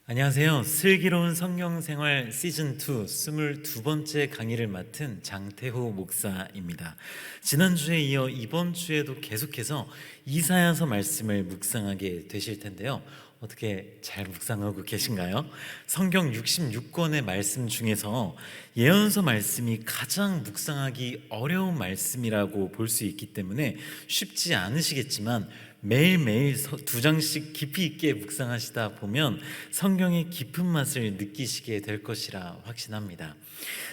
안녕하세요. 슬기로운 성경생활 시즌2 22번째 강의를 맡은 장태호 목사입니다. 지난주에 이어 이번 주에도 계속해서 이사야서 말씀을 묵상하게 되실 텐데요. 어떻게 잘 묵상하고 계신가요? 성경 66권의 말씀 중에서 예언서 말씀이 가장 묵상하기 어려운 말씀이라고 볼 수 있기 때문에 쉽지 않으시겠지만 매일매일 두 장씩 깊이 있게 묵상하시다 보면 성경의 깊은 맛을 느끼시게 될 것이라 확신합니다.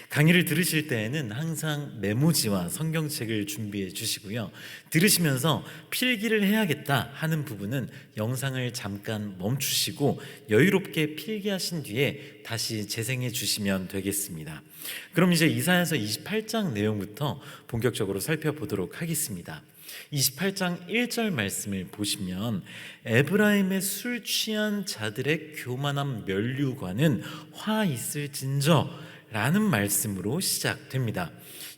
강의를 들으실 때에는 항상 메모지와 성경책을 준비해 주시고요. 들으시면서 필기를 해야겠다 하는 부분은 영상을 잠깐 멈추시고 여유롭게 필기하신 뒤에 다시 재생해 주시면 되겠습니다. 그럼 이제 이사야서 28장 내용부터 본격적으로 살펴보도록 하겠습니다. 28장 1절 말씀을 보시면 에브라임의 술 취한 자들의 교만한 면류관은 화 있을진저 라는 말씀으로 시작됩니다.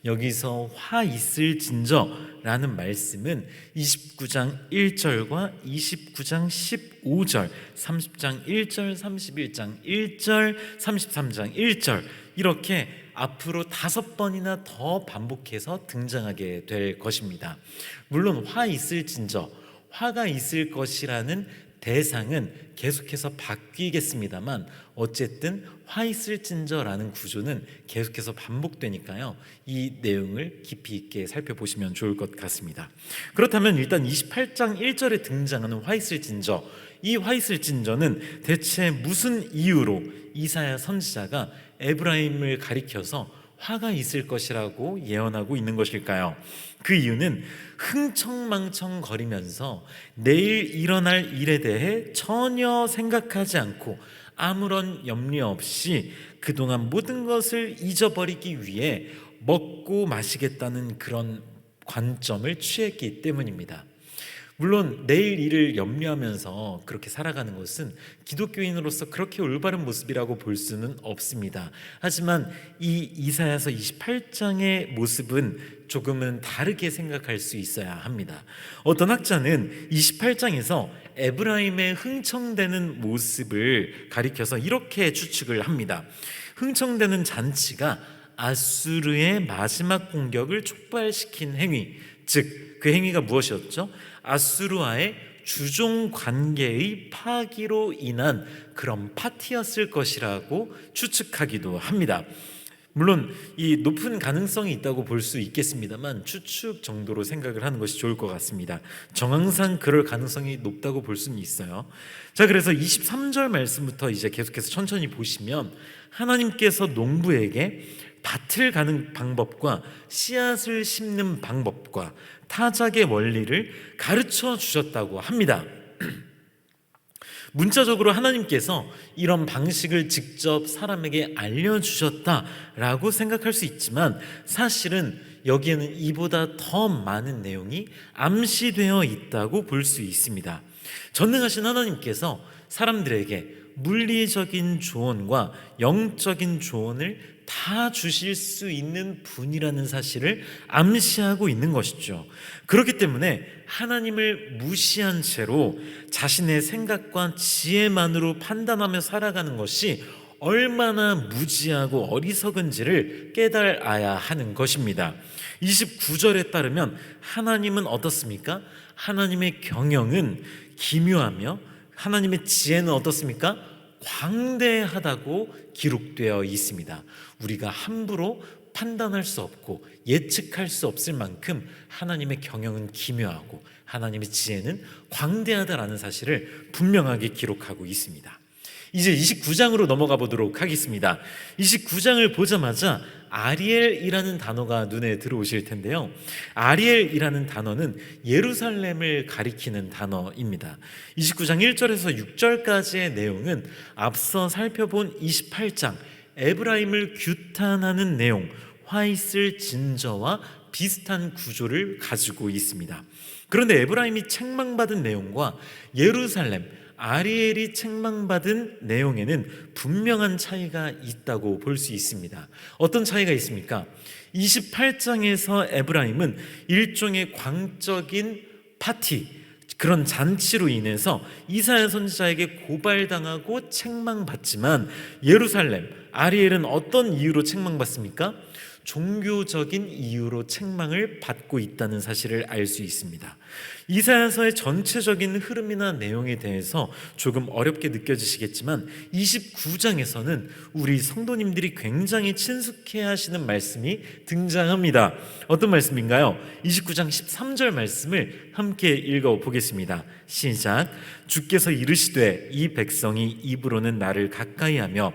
여기서 화 있을진저라는 말씀은 29장 1절과 29장 15절, 30장 1절, 31장 1절, 33장 1절 이렇게 앞으로 5번이나 더 반복해서 등장하게 될 것입니다. 물론 화 있을진저, 화가 있을 것이라는 대상은 계속해서 바뀌겠습니다만 어쨌든 화 있을진저라는 구조는 계속해서 반복되니까요. 이 내용을 깊이 있게 살펴보시면 좋을 것 같습니다. 그렇다면 일단 28장 1절에 등장하는 화 있을진저, 이 화 있을진저는 대체 무슨 이유로 이사야 선지자가 에브라임을 가리켜서 화가 있을 것이라고 예언하고 있는 것일까요? 그 이유는 흥청망청거리면서 내일 일어날 일에 대해 전혀 생각하지 않고 아무런 염려 없이 그동안 모든 것을 잊어버리기 위해 먹고 마시겠다는 그런 관점을 취했기 때문입니다. 물론 내일 일을 염려하면서 그렇게 살아가는 것은 기독교인으로서 그렇게 올바른 모습이라고 볼 수는 없습니다. 하지만 이 이사야서 28장의 모습은 조금은 다르게 생각할 수 있어야 합니다. 어떤 학자는 28장에서 에브라임의 흥청대는 모습을 가리켜서 이렇게 추측을 합니다. 흥청대는 잔치가 아수르의 마지막 공격을 촉발시킨 행위, 즉 그 행위가 무엇이었죠? 아수르와의 주종 관계의 파기로 인한 그런 파티였을 것이라고 추측하기도 합니다. 물론 이 높은 가능성이 있다고 볼 수 있겠습니다만 추측 정도로 생각을 하는 것이 좋을 것 같습니다. 정황상 그럴 가능성이 높다고 볼 수는 있어요. 자, 그래서 23절 말씀부터 이제 계속해서 천천히 보시면 하나님께서 농부에게 밭을 가는 방법과 씨앗을 심는 방법과 타작의 원리를 가르쳐 주셨다고 합니다. 문자적으로 하나님께서 이런 방식을 직접 사람에게 알려주셨다라고 생각할 수 있지만 사실은 여기에는 이보다 더 많은 내용이 암시되어 있다고 볼 수 있습니다. 전능하신 하나님께서 사람들에게 물리적인 조언과 영적인 조언을 다 주실 수 있는 분이라는 사실을 암시하고 있는 것이죠. 그렇기 때문에 하나님을 무시한 채로 자신의 생각과 지혜만으로 판단하며 살아가는 것이 얼마나 무지하고 어리석은지를 깨달아야 하는 것입니다. 29절에 따르면 하나님은 어떻습니까? 하나님의 경영은 기묘하며 하나님의 지혜는 어떻습니까? 광대하다고 기록되어 있습니다. 우리가 함부로 판단할 수 없고 예측할 수 없을 만큼 하나님의 경영은 기묘하고 하나님의 지혜는 광대하다라는 사실을 분명하게 기록하고 있습니다. 이제 29장으로 넘어가 보도록 하겠습니다. 29장을 보자마자 아리엘이라는 단어가 눈에 들어오실 텐데요. 아리엘이라는 단어는 예루살렘을 가리키는 단어입니다. 29장 1절에서 6절까지의 내용은 앞서 살펴본 28장 에브라임을 규탄하는 내용, 화 있을 진저와 비슷한 구조를 가지고 있습니다. 그런데 에브라임이 책망받은 내용과 예루살렘, 아리엘이 책망받은 내용에는 분명한 차이가 있다고 볼 수 있습니다. 어떤 차이가 있습니까? 28장에서 에브라임은 일종의 광적인 파티, 그런 잔치로 인해서 이사야 선지자에게 고발당하고 책망받지만 예루살렘 아리엘은 어떤 이유로 책망받습니까? 종교적인 이유로 책망을 받고 있다는 사실을 알 수 있습니다. 이사야서의 전체적인 흐름이나 내용에 대해서 조금 어렵게 느껴지시겠지만 29장에서는 우리 성도님들이 굉장히 친숙해 하시는 말씀이 등장합니다. 어떤 말씀인가요? 29장 13절 말씀을 함께 읽어보겠습니다. 시작. 주께서 이르시되 이 백성이 입으로는 나를 가까이하며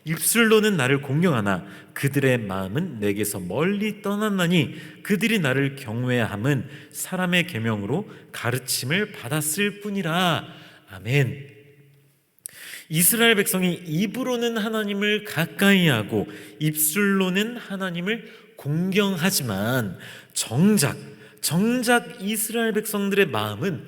입술로는 나를 공경하나 그들의 마음은 내게서 멀리 떠났나니 그들이 나를 경외함은 사람의 계명으로 가르침을 받았을 뿐이라. 아멘. 이스라엘 백성이 입으로는 하나님을 가까이하고 입술로는 하나님을 공경하지만 정작 이스라엘 백성들의 마음은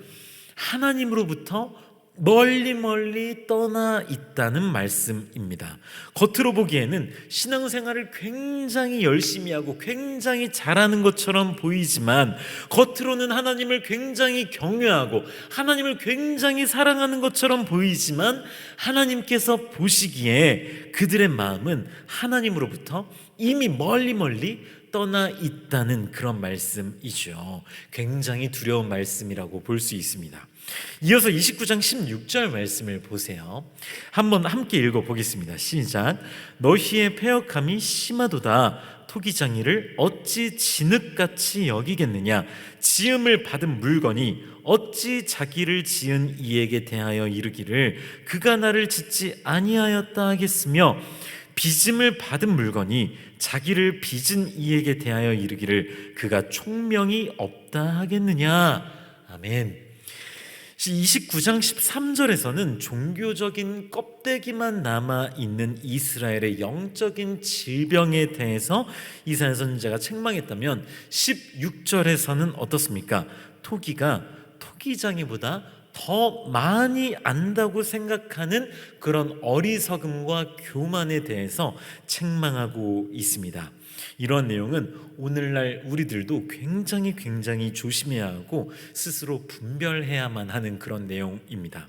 하나님으로부터 멀리 떠나 있다는 말씀입니다. 겉으로 보기에는 신앙생활을 굉장히 열심히 하고 굉장히 잘하는 것처럼 보이지만 겉으로는 하나님을 굉장히 경외하고 하나님을 굉장히 사랑하는 것처럼 보이지만 하나님께서 보시기에 그들의 마음은 하나님으로부터 이미 멀리 떠나 있다는 그런 말씀이죠. 굉장히 두려운 말씀이라고 볼 수 있습니다. 이어서 29장 16절 말씀을 보세요. 한번 함께 읽어보겠습니다. 시작. 너희의 패역함이 심하도다. 토기장이를 어찌 진흙같이 여기겠느냐. 지음을 받은 물건이 어찌 자기를 지은 이에게 대하여 이르기를 그가 나를 짓지 아니하였다 하겠으며 빚음을 받은 물건이 자기를 빚은 이에게 대하여 이르기를 그가 총명이 없다 하겠느냐. 아멘. 29장 13절에서는 종교적인 껍데기만 남아있는 이스라엘의 영적인 질병에 대해서 이사야 선지자가 책망했다면 16절에서는 어떻습니까? 토기가 토기장이보다 더 많이 안다고 생각하는 그런 어리석음과 교만에 대해서 책망하고 있습니다. 이런 내용은 오늘날 우리들도 굉장히 조심해야 하고 스스로 분별해야만 하는 그런 내용입니다.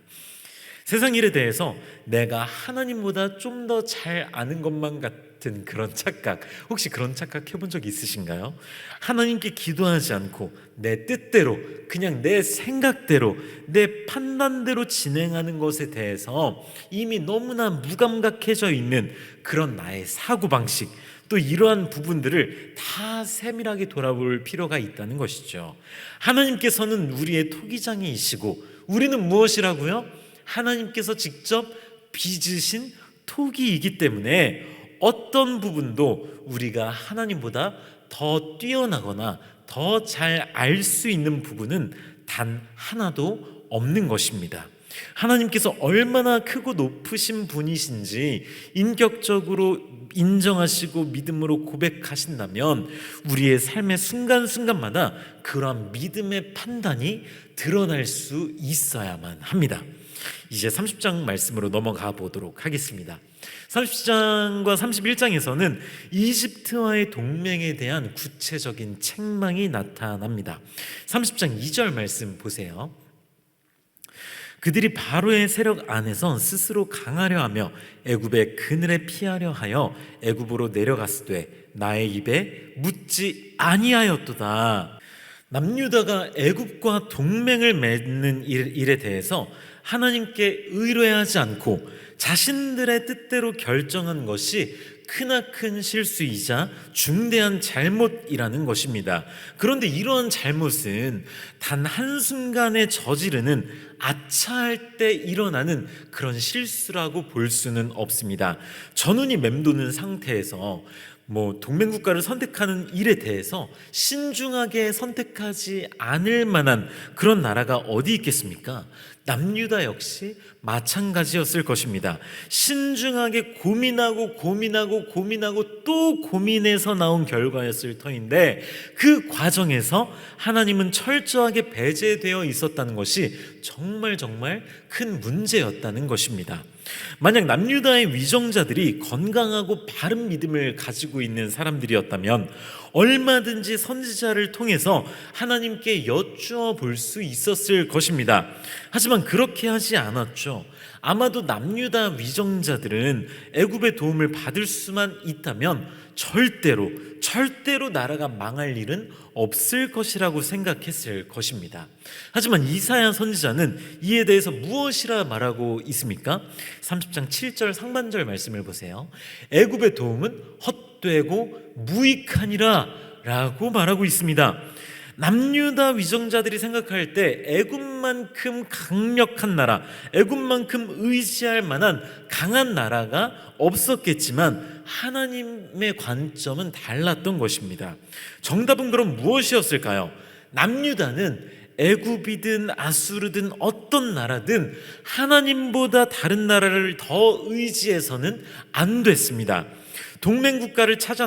세상 일에 대해서 내가 하나님보다 좀 더 잘 아는 것만 같은 그런 착각, 혹시 그런 착각 해본 적 있으신가요? 하나님께 기도하지 않고 내 뜻대로, 그냥 내 생각대로, 내 판단대로 진행하는 것에 대해서 이미 너무나 무감각해져 있는 그런 나의 사고방식, 또 이러한 부분들을 다 세밀하게 돌아볼 필요가 있다는 것이죠. 하나님께서는 우리의 토기장이시고 우리는 무엇이라고요? 하나님께서 직접 빚으신 토기이기 때문에 어떤 부분도 우리가 하나님보다 더 뛰어나거나 더 잘 알 수 있는 부분은 단 하나도 없는 것입니다. 하나님께서 얼마나 크고 높으신 분이신지 인격적으로 인정하시고 믿음으로 고백하신다면 우리의 삶의 순간순간마다 그러한 믿음의 판단이 드러날 수 있어야만 합니다. 이제 30장 말씀으로 넘어가 보도록 하겠습니다. 30장과 31장에서는 이집트와의 동맹에 대한 구체적인 책망이 나타납니다. 30장 2절 말씀 보세요. 그들이 바로의 세력 안에서 스스로 강하려 하며 애굽의 그늘에 피하려 하여 애굽으로 내려갔으되 나의 입에 묻지 아니하였도다. 남유다가 애굽과 동맹을 맺는 일에 대해서 하나님께 의뢰하지 않고 자신들의 뜻대로 결정한 것이 크나큰 실수이자 중대한 잘못이라는 것입니다. 그런데 이러한 잘못은 단 한순간에 저지르는 아차할 때 일어나는 그런 실수라고 볼 수는 없습니다. 전운이 맴도는 상태에서 동맹국가를 선택하는 일에 대해서 신중하게 선택하지 않을 만한 그런 나라가 어디 있겠습니까? 남유다 역시 마찬가지였을 것입니다. 신중하게 고민하고 또 고민해서 나온 결과였을 터인데 그 과정에서 하나님은 철저하게 배제되어 있었다는 것이 정말 큰 문제였다는 것입니다. 만약 남유다의 위정자들이 건강하고 바른 믿음을 가지고 가지고 있는 사람들이었다면 얼마든지 선지자를 통해서 하나님께 여쭈어 볼 수 있었을 것입니다. 하지만 그렇게 하지 않았죠. 아마도 남유다 위정자들은 애굽의 도움을 받을 수만 있다면 절대로 나라가 망할 일은 없을 것이라고 생각했을 것입니다. 하지만 이사야 선지자는 이에 대해서 무엇이라 말하고 있습니까? 30장 7절 상반절 말씀을 보세요. 애굽의 도움은 헛되고 무익하니라 라고 말하고 있습니다. 남유다 위정자들이 생각할 때 애굽만큼 강력한 나라, 애굽만큼 의지할 만한 강한 나라가 없었겠지만 하나님의 관점은 달랐던 것입니다. 정답은 그럼 무엇이었을까요? 남유다는 애굽이든 아수르든 어떤 나라든 하나님보다 다른 나라를 더 의지해서는 안 됐습니다. 동맹국가를 찾아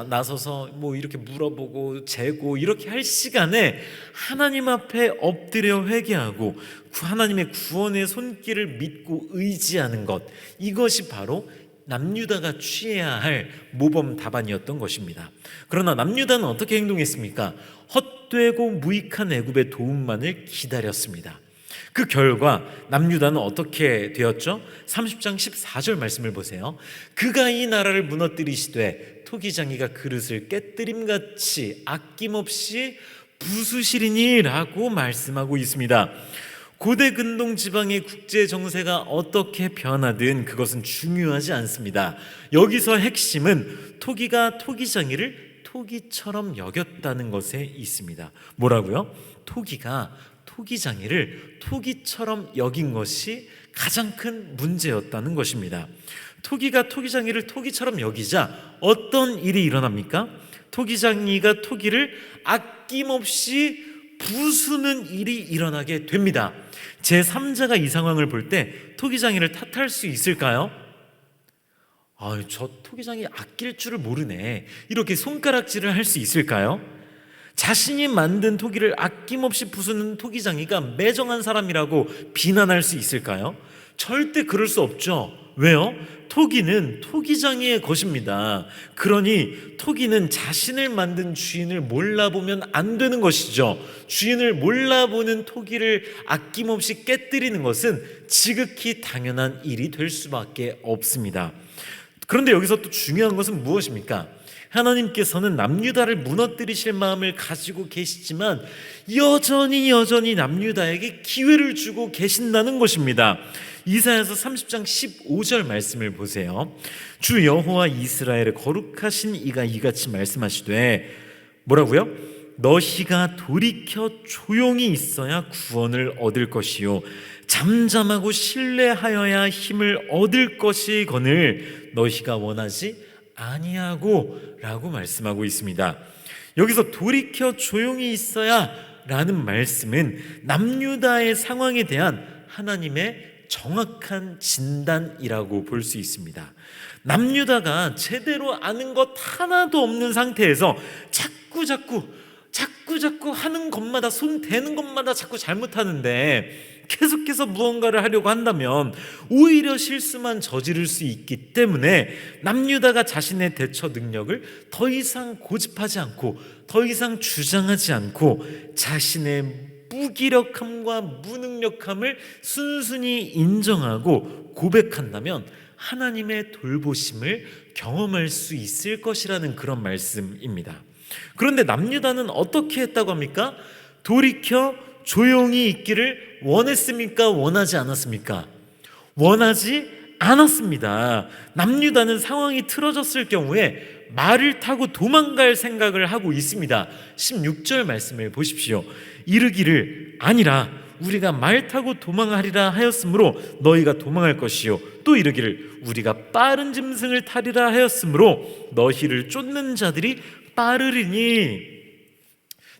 나서서 뭐 이렇게 물어보고 재고 이렇게 할 시간에 하나님 앞에 엎드려 회개하고 하나님의 구원의 손길을 믿고 의지하는 것, 이것이 바로 남유다가 취해야 할 모범 답안이었던 것입니다. 그러나 남유다는 어떻게 행동했습니까? 헛되고 무익한 애굽의 도움만을 기다렸습니다. 그 결과 남유다는 어떻게 되었죠? 30장 14절 말씀을 보세요. 그가 이 나라를 무너뜨리시되 토기장이가 그릇을 깨뜨림같이 아낌없이 부수시리니 라고 말씀하고 있습니다. 고대 근동 지방의 국제 정세가 어떻게 변하든 그것은 중요하지 않습니다. 여기서 핵심은 토기가 토기장이를 토기처럼 여겼다는 것에 있습니다. 뭐라고요? 토기가 토기장이를 토기처럼 여긴 것이 가장 큰 문제였다는 것입니다. 토기가 토기장이를 토기처럼 여기자 어떤 일이 일어납니까? 토기장이가 토기를 아낌없이 부수는 일이 일어나게 됩니다. 제3자가 이 상황을 볼 때 토기장이를 탓할 수 있을까요? 저 토기장이 아낄 줄을 모르네, 이렇게 손가락질을 할 수 있을까요? 자신이 만든 토기를 아낌없이 부수는 토기장이가 매정한 사람이라고 비난할 수 있을까요? 절대 그럴 수 없죠. 왜요? 토기는 토기장이의 것입니다. 그러니 토기는 자신을 만든 주인을 몰라보면 안 되는 것이죠. 주인을 몰라보는 토기를 아낌없이 깨뜨리는 것은 지극히 당연한 일이 될 수밖에 없습니다. 그런데 여기서 또 중요한 것은 무엇입니까? 하나님께서는 남유다를 무너뜨리실 마음을 가지고 계시지만 여전히 남유다에게 기회를 주고 계신다는 것입니다. 이사야서 30장 15절 말씀을 보세요. 주 여호와 이스라엘의 거룩하신 이가 이같이 말씀하시되, 뭐라고요? 너희가 돌이켜 조용히 있어야 구원을 얻을 것이요 잠잠하고 신뢰하여야 힘을 얻을 것이거늘 너희가 원하지 아니하고 라고 말씀하고 있습니다. 여기서 돌이켜 조용히 있어야 라는 말씀은 남유다의 상황에 대한 하나님의 정확한 진단이라고 볼 수 있습니다. 남유다가 제대로 아는 것 하나도 없는 상태에서 자꾸 하는 것마다, 손 대는 것마다 자꾸 잘못하는데 계속해서 무언가를 하려고 한다면 오히려 실수만 저지를 수 있기 때문에 남유다가 자신의 대처 능력을 더 이상 고집하지 않고 더 이상 주장하지 않고 자신의 무기력함과 무능력함을 순순히 인정하고 고백한다면 하나님의 돌보심을 경험할 수 있을 것이라는 그런 말씀입니다. 그런데 남유다는 어떻게 했다고 합니까? 돌이켜 조용히 있기를 원했습니까? 원하지 않았습니까? 원하지 않았습니다. 남유다는 상황이 틀어졌을 경우에 말을 타고 도망갈 생각을 하고 있습니다. 16절 말씀을 보십시오. 이르기를 아니라 우리가 말 타고 도망하리라 하였으므로 너희가 도망할 것이요 또 이르기를 우리가 빠른 짐승을 타리라 하였으므로 너희를 쫓는 자들이 빠르리니.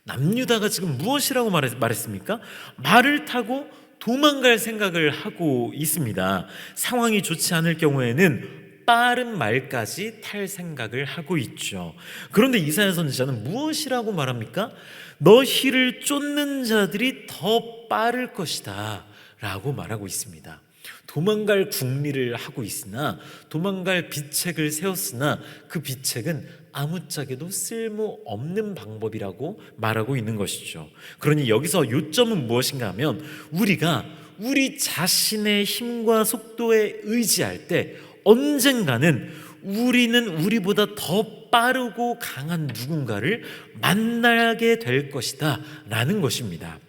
남유다가 지금 무엇이라고 말했습니까? 말을 타고 도망갈 생각을 하고 있습니다. 상황이 좋지 않을 경우에는 빠른 말까지 탈 생각을 하고 있죠. 그런데 이사야 선지자는 무엇이라고 말합니까? 너희를 쫓는 자들이 더 빠를 것이다 라고 말하고 있습니다. 도망갈 궁리를 하고 있으나, 도망갈 비책을 세웠으나 그 비책은 아무짝에도 쓸모없는 방법이라고 말하고 있는 것이죠. 그러니 여기서 요점은 무엇인가 하면, 우리가 우리 자신의 힘과 속도에 의지할 때 언젠가는 우리는 우리보다 더 빠르고 강한 누군가를 만나게 될 것이다 라는 것입니다.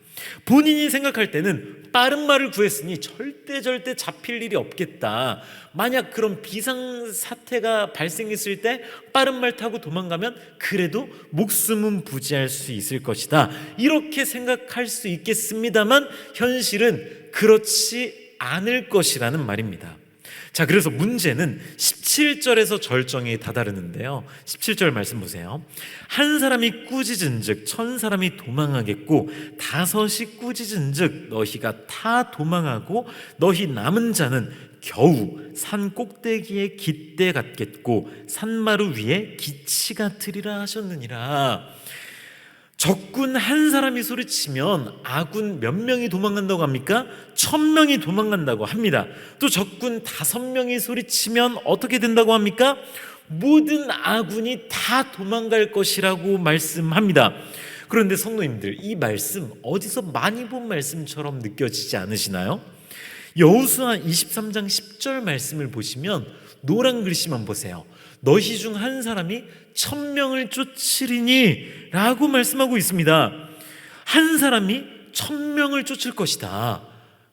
본인이 생각할 때는 빠른 말을 구했으니 절대 잡힐 일이 없겠다, 만약 그런 비상사태가 발생했을 때 빠른 말 타고 도망가면 그래도 목숨은 부지할 수 있을 것이다, 이렇게 생각할 수 있겠습니다만 현실은 그렇지 않을 것이라는 말입니다. 자, 그래서 문제는 17절에서 절정에 다다르는데요. 17절 말씀 보세요. 한 사람이 꾸짖은즉 천 사람이 도망하겠고, 다섯이 꾸짖은즉 너희가 다 도망하고, 너희 남은 자는 겨우 산 꼭대기에 깃대 같겠고 산마루 위에 기치 같으리라 하셨느니라. 적군 한 사람이 소리치면 아군 몇 명이 도망간다고 합니까? 1000명이 도망간다고 합니다. 또 적군 5명이 소리치면 어떻게 된다고 합니까? 모든 아군이 다 도망갈 것이라고 말씀합니다. 그런데 성도님들, 이 말씀 어디서 많이 본 말씀처럼 느껴지지 않으시나요? 여호수아 23장 10절 말씀을 보시면 노란 글씨만 보세요. 너희 중 한 사람이 1000명을 쫓으리니 라고 말씀하고 있습니다. 한 사람이 1000명을 쫓을 것이다.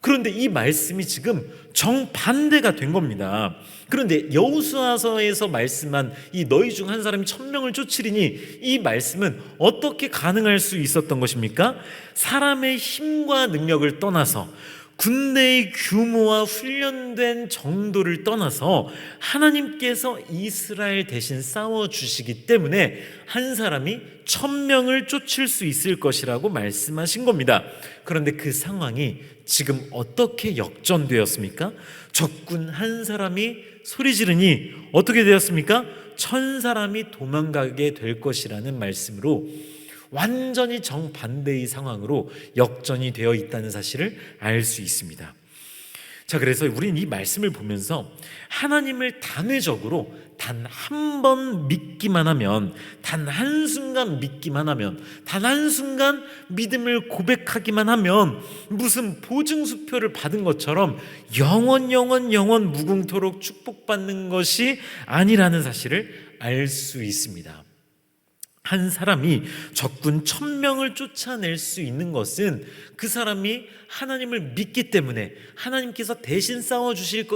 그런데 이 말씀이 지금 정반대가 된 겁니다. 그런데 여호수아서에서 말씀한 이 너희 중 한 사람이 1000명을 쫓으리니, 이 말씀은 어떻게 가능할 수 있었던 것입니까? 사람의 힘과 능력을 떠나서, 군대의 규모와 훈련된 정도를 떠나서 하나님께서 이스라엘 대신 싸워주시기 때문에 한 사람이 1000명을 쫓을 수 있을 것이라고 말씀하신 겁니다. 그런데 그 상황이 지금 어떻게 역전되었습니까? 적군 한 사람이 소리 지르니 어떻게 되었습니까? 1000사람이 도망가게 될 것이라는 말씀으로 완전히 정반대의 상황으로 역전이 되어 있다는 사실을 알 수 있습니다. 자, 그래서 우리는 이 말씀을 보면서 하나님을 단회적으로 단 한 번 믿기만 하면, 단 한순간 믿기만 하면, 단 한순간 믿음을 고백하기만 하면 무슨 보증수표를 받은 것처럼 영원 무궁토록 축복받는 것이 아니라는 사실을 알 수 있습니다. 한 사람이 적군 1000명을 쫓아낼 수 있는 것은 그 사람이 하나님을 믿기 때문에, 하나님께서 대신 싸워주실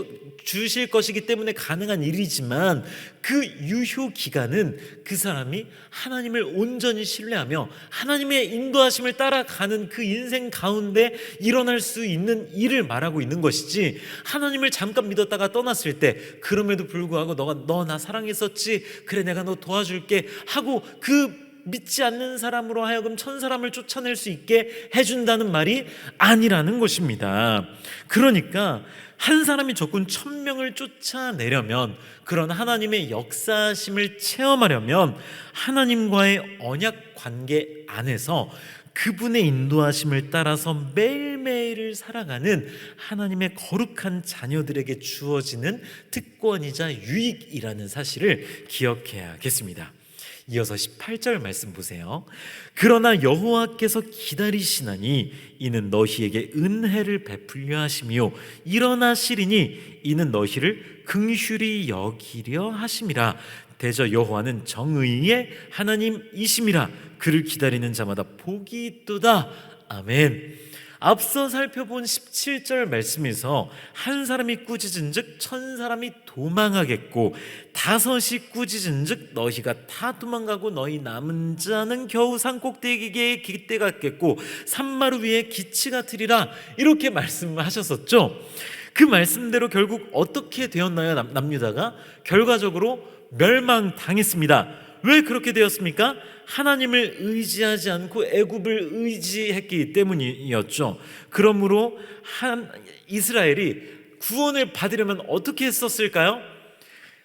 것이기 때문에 가능한 일이지만, 그 유효 기간은 그 사람이 하나님을 온전히 신뢰하며 하나님의 인도하심을 따라가는 그 인생 가운데 일어날 수 있는 일을 말하고 있는 것이지, 하나님을 잠깐 믿었다가 떠났을 때 그럼에도 불구하고 너 나 사랑했었지, 그래 내가 너 도와줄게 하고 그 믿지 않는 사람으로 하여금 1000사람을 쫓아낼 수 있게 해준다는 말이 아니라는 것입니다. 그러니까 한 사람이 적군 1000명을 쫓아내려면, 그런 하나님의 역사심을 체험하려면 하나님과의 언약 관계 안에서 그분의 인도하심을 따라서 매일매일을 살아가는 하나님의 거룩한 자녀들에게 주어지는 특권이자 유익이라는 사실을 기억해야겠습니다. 이어서 18절 말씀 보세요. 그러나 여호와께서 기다리시나니 이는 너희에게 은혜를 베풀려 하심이요 일어나시리니 이는 너희를 긍휼히 여기려 하심이라. 대저 여호와는 정의의 하나님이심이라. 그를 기다리는 자마다 복이 있도다. 아멘. 앞서 살펴본 17절 말씀에서 한 사람이 꾸짖은즉 1000사람이 도망하겠고, 5이 꾸짖은즉 너희가 다 도망가고 너희 남은 자는 겨우 산 꼭대기에 깃대 같겠고 산마루 위에 기치 같으리라, 이렇게 말씀하셨었죠. 그 말씀대로 결국 어떻게 되었나요? 남유다가 결과적으로 멸망당했습니다. 왜 그렇게 되었습니까? 하나님을 의지하지 않고 애굽을 의지했기 때문이었죠. 그러므로 이스라엘이 구원을 받으려면 어떻게 했었을까요?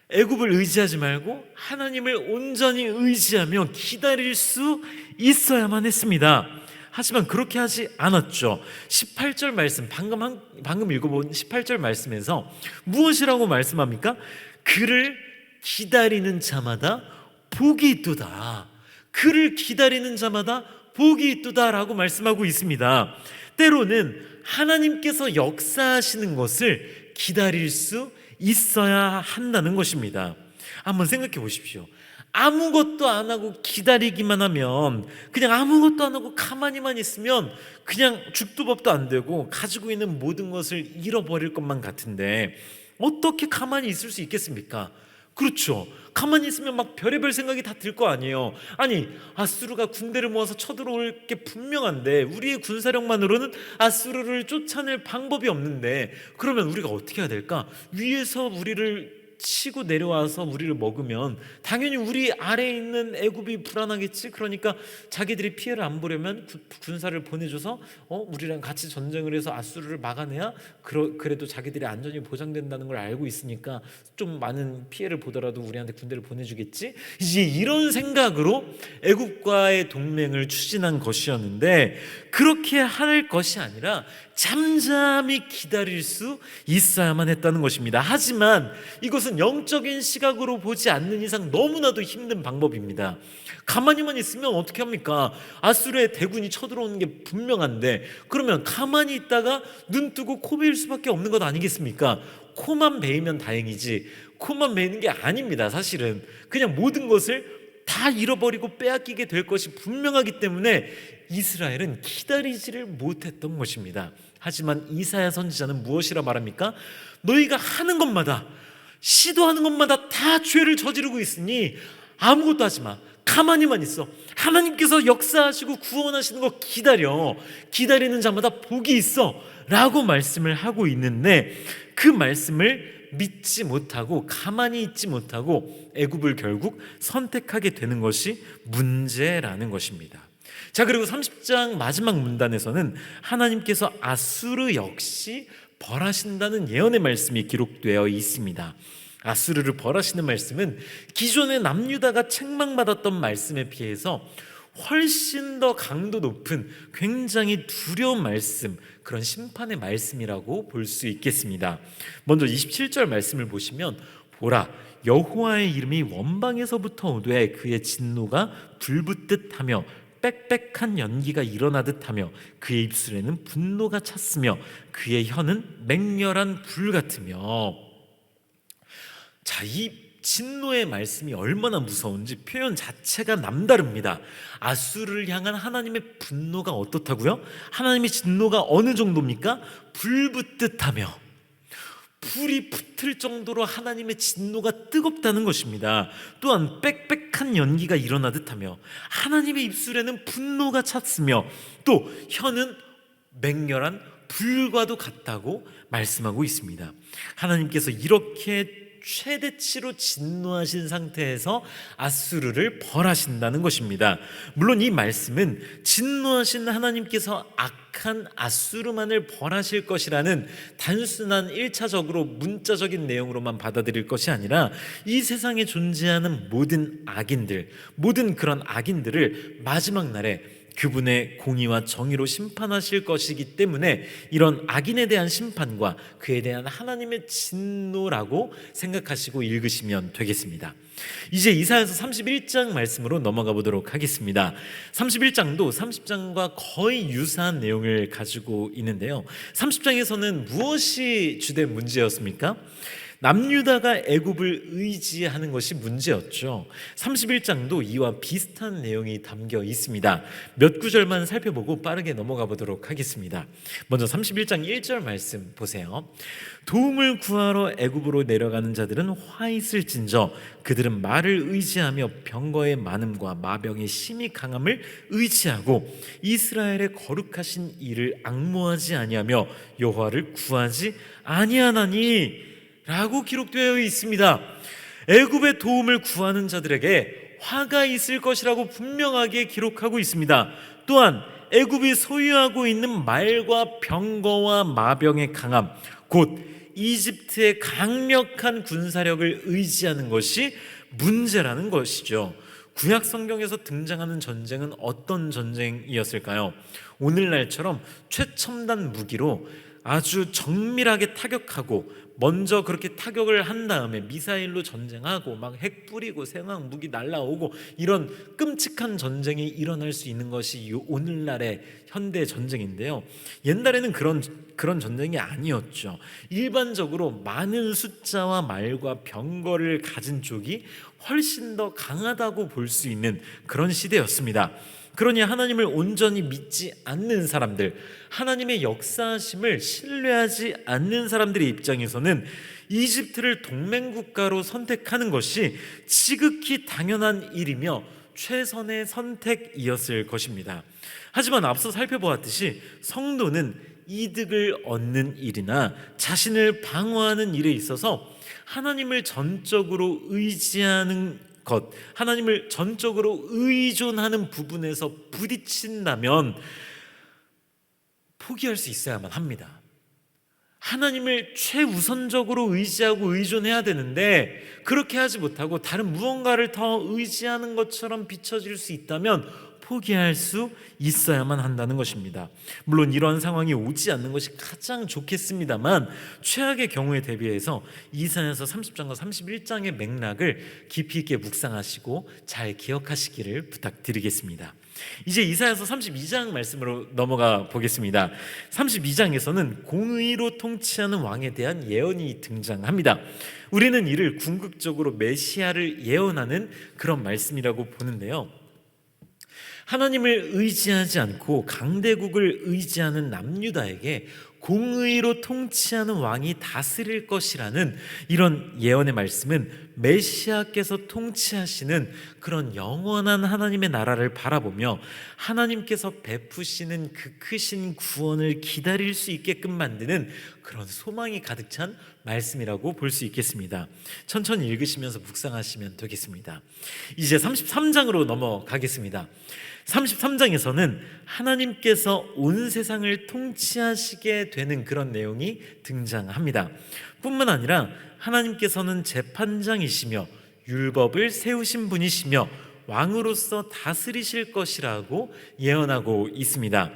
애굽을 의지하지 말고 하나님을 온전히 의지하며 기다릴 수 있어야만 했습니다. 하지만 그렇게 하지 않았죠. 18절 말씀, 방금 읽어본 18절 말씀에서 무엇이라고 말씀합니까? 그를 기다리는 자마다 복이 있도다. 그를 기다리는 자마다 복이 있도다라고 말씀하고 있습니다. 때로는 하나님께서 역사하시는 것을 기다릴 수 있어야 한다는 것입니다. 한번 생각해 보십시오. 아무것도 안 하고 기다리기만 하면, 그냥 아무것도 안 하고 가만히만 있으면 그냥 죽도 밥도 안 되고 가지고 있는 모든 것을 잃어버릴 것만 같은데 어떻게 가만히 있을 수 있겠습니까? 그렇죠. 가만히 있으면 막 별의별 생각이 다 들 거 아니에요. 아니, 아수르가 군대를 모아서 쳐들어올 게 분명한데 우리의 군사력만으로는 아수르를 쫓아낼 방법이 없는데, 그러면 우리가 어떻게 해야 될까? 위에서 우리를 치고 내려와서 우리를 먹으면 당연히 우리 아래에 있는 애굽이 불안하겠지. 그러니까 자기들이 피해를 안 보려면 군사를 보내줘서 우리랑 같이 전쟁을 해서 아수르를 막아내야 그래도 자기들의 안전이 보장된다는 걸 알고 있으니까 좀 많은 피해를 보더라도 우리한테 군대를 보내주겠지. 이제 이런 생각으로 애굽과의 동맹을 추진한 것이었는데, 그렇게 할 것이 아니라 잠잠히 기다릴 수 있어야만 했다는 것입니다. 하지만 이것은 영적인 시각으로 보지 않는 이상 너무나도 힘든 방법입니다. 가만히만 있으면 어떻게 합니까? 아수르의 대군이 쳐들어오는 게 분명한데, 그러면 가만히 있다가 눈 뜨고 코 베일 수밖에 없는 것 아니겠습니까? 코만 베이면 다행이지, 코만 베이는 게 아닙니다. 사실은 그냥 모든 것을 다 잃어버리고 빼앗기게 될 것이 분명하기 때문에 이스라엘은 기다리지를 못했던 것입니다. 하지만 이사야 선지자는 무엇이라 말합니까? 너희가 하는 것마다, 시도하는 것마다 다 죄를 저지르고 있으니 아무것도 하지 마. 가만히만 있어. 하나님께서 역사하시고 구원하시는 거 기다려. 기다리는 자마다 복이 있어 라고 말씀을 하고 있는데, 그 말씀을 믿지 못하고 가만히 있지 못하고 애굽을 결국 선택하게 되는 것이 문제라는 것입니다. 자, 그리고 30장 마지막 문단에서는 하나님께서 아수르 역시 벌하신다는 예언의 말씀이 기록되어 있습니다. 아수르를 벌하시는 말씀은 기존의 남유다가 책망받았던 말씀에 비해서 훨씬 더 강도 높은 굉장히 두려운 말씀, 그런 심판의 말씀이라고 볼 수 있겠습니다. 먼저 27절 말씀을 보시면, 보라, 여호와의 이름이 원방에서부터 오되 그의 진노가 불붙듯 하며 빽빽한 연기가 일어나듯 하며 그의 입술에는 분노가 찼으며 그의 혀는 맹렬한 불 같으며. 자, 이 진노의 말씀이 얼마나 무서운지 표현 자체가 남다릅니다. 아수르를 향한 하나님의 분노가 어떻다고요? 하나님의 진노가 어느 정도입니까? 불붙듯 하며, 불이 붙을 정도로 하나님의 진노가 뜨겁다는 것입니다. 또한 빽빽한 연기가 일어나듯 하며 하나님의 입술에는 분노가 찼으며 또 혀는 맹렬한 불과도 같다고 말씀하고 있습니다. 하나님께서 이렇게 최대치로 진노하신 상태에서 아수르를 벌하신다는 것입니다. 물론 이 말씀은 진노하신 하나님께서 악한 아수르만을 벌하실 것이라는 단순한 1차적으로 문자적인 내용으로만 받아들일 것이 아니라 이 세상에 존재하는 모든 악인들, 모든 그런 악인들을 마지막 날에 그분의 공의와 정의로 심판하실 것이기 때문에 이런 악인에 대한 심판과 그에 대한 하나님의 진노라고 생각하시고 읽으시면 되겠습니다. 이제 이사야서 31장 말씀으로 넘어가 보도록 하겠습니다. 31장도 30장과 거의 유사한 내용을 가지고 있는데요, 30장에서는 무엇이 주된 문제였습니까? 남유다가 애굽을 의지하는 것이 문제였죠. 31장도 이와 비슷한 내용이 담겨 있습니다. 몇 구절만 살펴보고 빠르게 넘어가 보도록 하겠습니다. 먼저 31장 1절 말씀 보세요. 도움을 구하러 애굽으로 내려가는 자들은 화 있을진저 그들은 말을 의지하며 병거의 많음과 마병의 심히 강함을 의지하고 이스라엘의 거룩하신 이를 앙모하지 아니하며 여호와를 구하지 아니하나니 라고 기록되어 있습니다. 애굽의 도움을 구하는 자들에게 화가 있을 것이라고 분명하게 기록하고 있습니다. 또한 애굽이 소유하고 있는 말과 병거와 마병의 강함, 곧 이집트의 강력한 군사력을 의지하는 것이 문제라는 것이죠. 구약 성경에서 등장하는 전쟁은 어떤 전쟁이었을까요? 오늘날처럼 최첨단 무기로 아주 정밀하게 타격하고, 먼저 그렇게 타격을 한 다음에 미사일로 전쟁하고 막 핵 뿌리고 생화학 무기 날라오고, 이런 끔찍한 전쟁이 일어날 수 있는 것이 이 오늘날의 현대 전쟁인데요, 옛날에는 그런 전쟁이 아니었죠. 일반적으로 많은 숫자와 말과 병거를 가진 쪽이 훨씬 더 강하다고 볼 수 있는 그런 시대였습니다. 그러니 하나님을 온전히 믿지 않는 사람들, 하나님의 역사하심을 신뢰하지 않는 사람들의 입장에서는 이집트를 동맹국가로 선택하는 것이 지극히 당연한 일이며 최선의 선택이었을 것입니다. 하지만 앞서 살펴보았듯이 성도는 이득을 얻는 일이나 자신을 방어하는 일에 있어서 하나님을 전적으로 의지하는 것, 하나님을 전적으로 의존하는 부분에서 부딪힌다면 포기할 수 있어야만 합니다. 하나님을 최우선적으로 의지하고 의존해야 되는데, 그렇게 하지 못하고 다른 무언가를 더 의지하는 것처럼 비춰질 수 있다면 포기할 수 있어야만 한다는 것입니다. 물론 이러한 상황이 오지 않는 것이 가장 좋겠습니다만, 최악의 경우에 대비해서 이사야서 30장과 31장의 맥락을 깊이 있게 묵상하시고 잘 기억하시기를 부탁드리겠습니다. 이제 이사야서 32장 말씀으로 넘어가 보겠습니다. 32장에서는 공의로 통치하는 왕에 대한 예언이 등장합니다. 우리는 이를 궁극적으로 메시아를 예언하는 그런 말씀이라고 보는데요, 하나님을 의지하지 않고 강대국을 의지하는 남유다에게 공의로 통치하는 왕이 다스릴 것이라는 이런 예언의 말씀은 메시아께서 통치하시는 그런 영원한 하나님의 나라를 바라보며 하나님께서 베푸시는 그 크신 구원을 기다릴 수 있게끔 만드는 그런 소망이 가득 찬 말씀이라고 볼 수 있겠습니다. 천천히 읽으시면서 묵상하시면 되겠습니다. 이제 33장으로 넘어가겠습니다. 33장에서는 하나님께서 온 세상을 통치하시게 되는 그런 내용이 등장합니다. 뿐만 아니라 하나님께서는 재판장이시며 율법을 세우신 분이시며 왕으로서 다스리실 것이라고 예언하고 있습니다.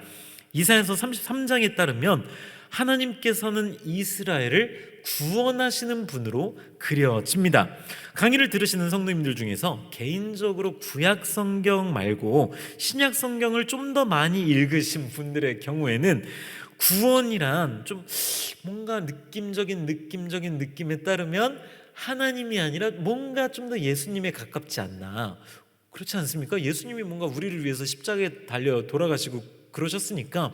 이사야서 33장에 따르면 하나님께서는 이스라엘을 구원하시는 분으로 그려집니다. 강의를 들으시는 성도님들 중에서 개인적으로 구약 성경 말고 신약 성경을 좀 더 많이 읽으신 분들의 경우에는 구원이란 좀 뭔가 느낌적인 느낌에 따르면 하나님이 아니라 뭔가 좀 더 예수님에 가깝지 않나, 그렇지 않습니까? 예수님이 뭔가 우리를 위해서 십자가에 달려 돌아가시고 그러셨으니까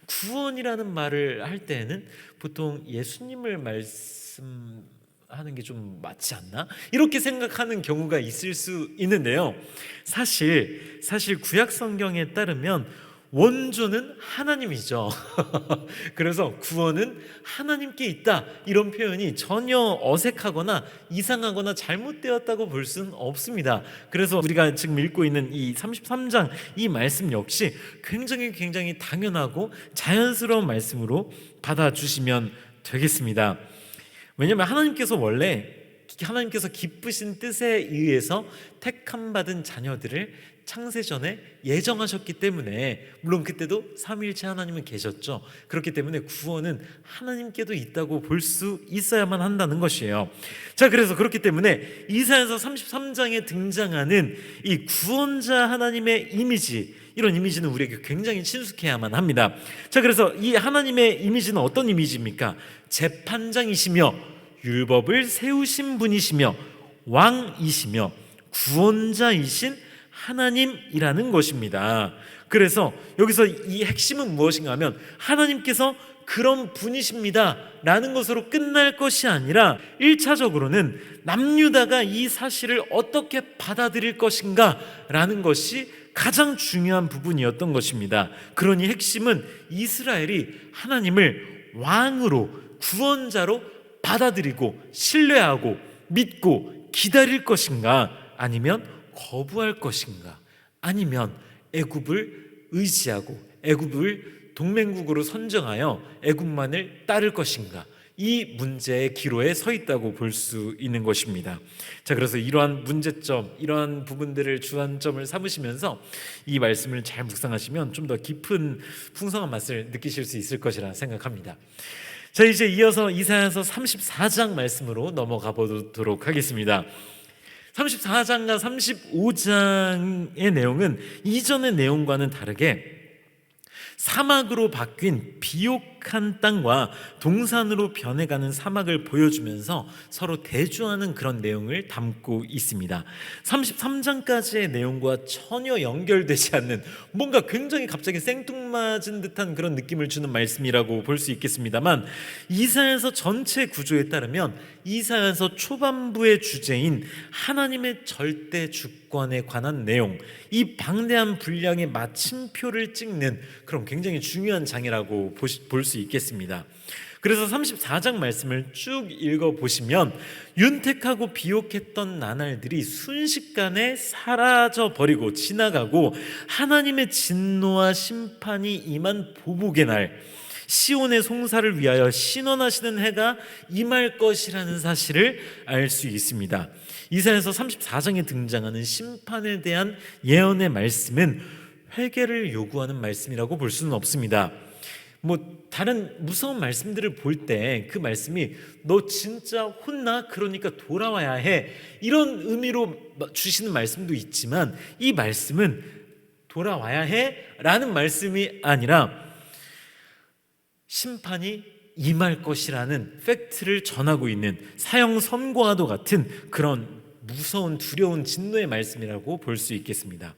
구원이라는 말을 할 때에는 보통 예수님을 말씀하는 게 좀 맞지 않나? 이렇게 생각하는 경우가 있을 수 있는데요, 사실 구약 성경에 따르면 원조는 하나님이죠. 그래서 구원은 하나님께 있다, 이런 표현이 전혀 어색하거나 이상하거나 잘못되었다고 볼 수는 없습니다. 그래서 우리가 지금 읽고 있는 이 33장 이 말씀 역시 굉장히 당연하고 자연스러운 말씀으로 받아주시면 되겠습니다. 왜냐하면 하나님께서 기쁘신 뜻에 의해서 택함 받은 자녀들을 창세전에 예정하셨기 때문에, 물론 그때도 삼위일체 하나님은 계셨죠. 그렇기 때문에 구원은 하나님께도 있다고 볼 수 있어야만 한다는 것이에요. 자, 그래서 그렇기 때문에 이사야서 33장에 등장하는 이 구원자 하나님의 이미지, 이런 이미지는 우리에게 굉장히 친숙해야만 합니다. 자, 그래서 이 하나님의 이미지는 어떤 이미지입니까? 재판장이시며 율법을 세우신 분이시며 왕이시며 구원자이신 하나님이라는 것입니다. 그래서 여기서 이 핵심은 무엇인가 하면 하나님께서 그런 분이십니다 라는 것으로 끝날 것이 아니라 1차적으로는 남유다가 이 사실을 어떻게 받아들일 것인가 라는 것이 가장 중요한 부분이었던 것입니다. 그러니 핵심은 이스라엘이 하나님을 왕으로, 구원자로 받아들이고 신뢰하고 믿고 기다릴 것인가, 아니면 거부할 것인가, 아니면 애굽을 의지하고 애굽을 동맹국으로 선정하여 애굽만을 따를 것인가, 이 문제의 기로에 서 있다고 볼 수 있는 것입니다. 자, 그래서 이러한 문제점, 이러한 부분들을 주안점을 삼으시면서 이 말씀을 잘 묵상하시면 좀 더 깊은 풍성한 맛을 느끼실 수 있을 것이라 생각합니다. 자, 이제 이어서 이사야서 34장 말씀으로 넘어가 보도록 하겠습니다. 34장과 35장의 내용은 이전의 내용과는 다르게 사막으로 바뀐 비옥한 땅과 동산으로 변해가는 사막을 보여주면서 서로 대조하는 그런 내용을 담고 있습니다. 33장까지의 내용과 전혀 연결되지 않는, 뭔가 굉장히 갑자기 생뚱맞은 듯한 그런 느낌을 주는 말씀이라고 볼 수 있겠습니다만, 이사야서 전체 구조에 따르면 이사야서 초반부의 주제인 하나님의 절대 주권에 관한 내용, 이 방대한 분량의 마침표를 찍는 그런 굉장히 중요한 장이라고 볼 수 있겠습니다. 그래서 34장 말씀을 쭉 읽어보시면 윤택하고 비옥했던 나날들이 순식간에 사라져버리고 지나가고 하나님의 진노와 심판이 임한 보복의 날, 시온의 송사를 위하여 신원하시는 해가 임할 것이라는 사실을 알 수 있습니다. 이사야서 34장에 등장하는 심판에 대한 예언의 말씀은 회개를 요구하는 말씀이라고 볼 수는 없습니다. 다른 무서운 말씀들을 볼 때 그 말씀이 너 진짜 혼나? 그러니까 돌아와야 해, 이런 의미로 주시는 말씀도 있지만, 이 말씀은 돌아와야 해 라는 말씀이 아니라 심판이 임할 것이라는 팩트를 전하고 있는 사형 선고와도 같은 그런 무서운 두려운 진노의 말씀이라고 볼 수 있겠습니다.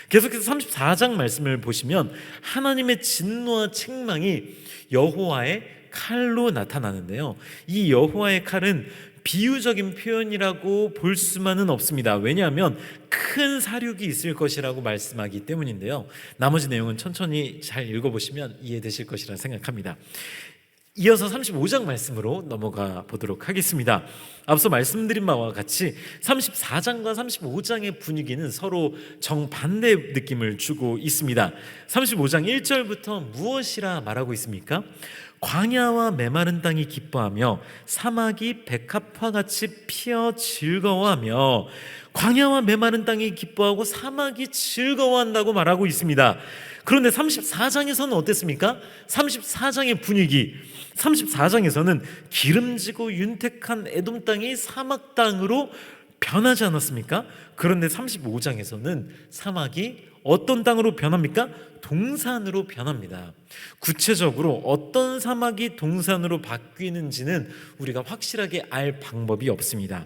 계속해서 34장 말씀을 보시면 하나님의 진노와 책망이 여호와의 칼로 나타나는데요, 이 여호와의 칼은 비유적인 표현이라고 볼 수만은 없습니다. 왜냐하면 큰 사륙이 있을 것이라고 말씀하기 때문인데요, 나머지 내용은 천천히 잘 읽어보시면 이해되실 것이라 생각합니다. 이어서 35장 말씀으로 넘어가 보도록 하겠습니다. 앞서 말씀드린 바와 같이 34장과 35장의 분위기는 서로 정반대 느낌을 주고 있습니다. 35장 1절부터 무엇이라 말하고 있습니까? 광야와 메마른 땅이 기뻐하며 사막이 백합화 같이 피어 즐거워하며, 광야와 메마른 땅이 기뻐하고 사막이 즐거워한다고 말하고 있습니다. 그런데 34장에서는 어땠습니까? 34장의 분위기, 34장에서는 기름지고 윤택한 에돔 땅이 사막 땅으로 변하지 않았습니까? 그런데 35장에서는 사막이 어떤 땅으로 변합니까? 동산으로 변합니다. 구체적으로 어떤 사막이 동산으로 바뀌는지는 우리가 확실하게 알 방법이 없습니다.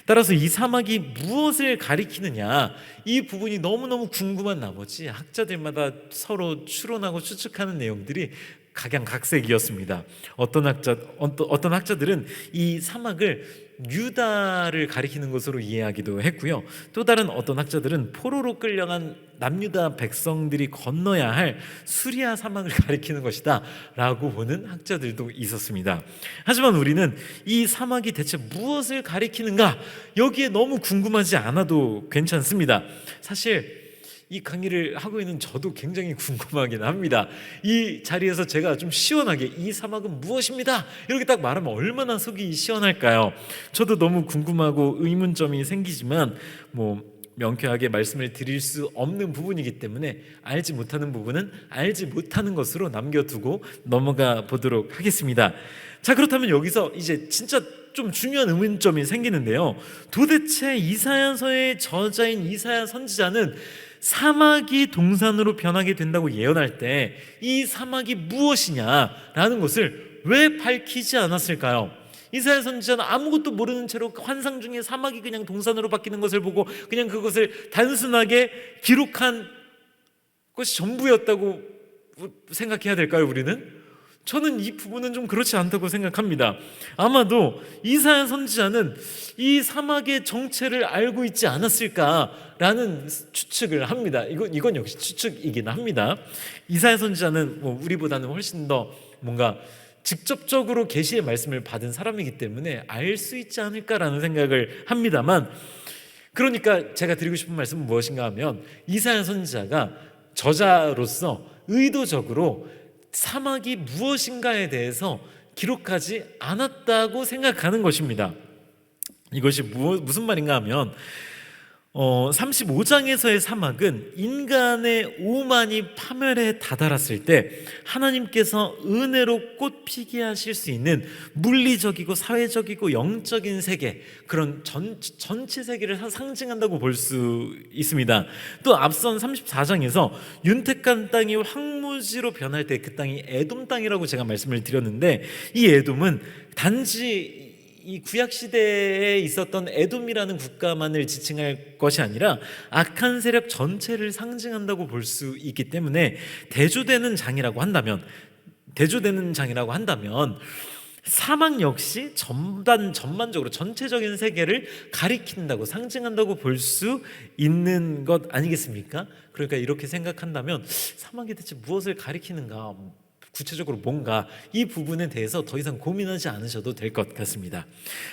따라서 이 사막이 무엇을 가리키느냐, 이 부분이 너무너무 궁금한 나머지 학자들마다 서로 추론하고 추측하는 내용들이 각양각색이었습니다. 어떤 학자들은 이 사막을 유다를 가리키는 것으로 이해하기도 했고요, 또 다른 어떤 학자들은 포로로 끌려간 남유다 백성들이 건너야 할 수리아 사막을 가리키는 것이다 라고 보는 학자들도 있었습니다. 하지만 우리는 이 사막이 대체 무엇을 가리키는가, 여기에 너무 궁금하지 않아도 괜찮습니다. 사실 이 강의를 하고 있는 저도 굉장히 궁금하긴 합니다. 이 자리에서 제가 좀 시원하게 이 사막은 무엇입니다, 이렇게 딱 말하면 얼마나 속이 시원할까요? 저도 너무 궁금하고 의문점이 생기지만 명쾌하게 말씀을 드릴 수 없는 부분이기 때문에 알지 못하는 부분은 알지 못하는 것으로 남겨두고 넘어가 보도록 하겠습니다. 자, 그렇다면 여기서 이제 진짜 좀 중요한 의문점이 생기는데요, 도대체 이사야서의 저자인 이사야 선지자는 사막이 동산으로 변하게 된다고 예언할 때 이 사막이 무엇이냐라는 것을 왜 밝히지 않았을까요? 이사야 선지자는 아무것도 모르는 채로 환상 중에 사막이 그냥 동산으로 바뀌는 것을 보고 그냥 그것을 단순하게 기록한 것이 전부였다고 생각해야 될까요, 우리는? 저는 이 부분은 좀 그렇지 않다고 생각합니다. 아마도 이사야 선지자는 이 사막의 정체를 알고 있지 않았을까라는 추측을 합니다. 이건 역시 추측이긴 합니다. 이사야 선지자는 우리보다는 훨씬 더 뭔가 직접적으로 계시의 말씀을 받은 사람이기 때문에 알 수 있지 않을까라는 생각을 합니다만, 그러니까 제가 드리고 싶은 말씀은 무엇인가 하면, 이사야 선지자가 저자로서 의도적으로 사막이 무엇인가에 대해서 기록하지 않았다고 생각하는 것입니다. 이것이 무슨 말인가 하면 35장에서의 사막은 인간의 오만이 파멸에 다다랐을 때 하나님께서 은혜로 꽃피게 하실 수 있는 물리적이고 사회적이고 영적인 세계, 그런 전체 세계를 상징한다고 볼 수 있습니다. 또 앞선 34장에서 윤택한 땅이 황무지로 변할 때 그 땅이 에돔 땅이라고 제가 말씀을 드렸는데, 이 에돔은 단지 이 구약 시대에 있었던 에돔이라는 국가만을 지칭할 것이 아니라 악한 세력 전체를 상징한다고 볼 수 있기 때문에 대조되는 장이라고 한다면 사막 역시 전반적으로 전체적인 세계를 가리킨다고, 상징한다고 볼 수 있는 것 아니겠습니까? 그러니까 이렇게 생각한다면 사막이 대체 무엇을 가리키는가, 구체적으로 뭔가, 이 부분에 대해서 더 이상 고민하지 않으셔도 될 것 같습니다.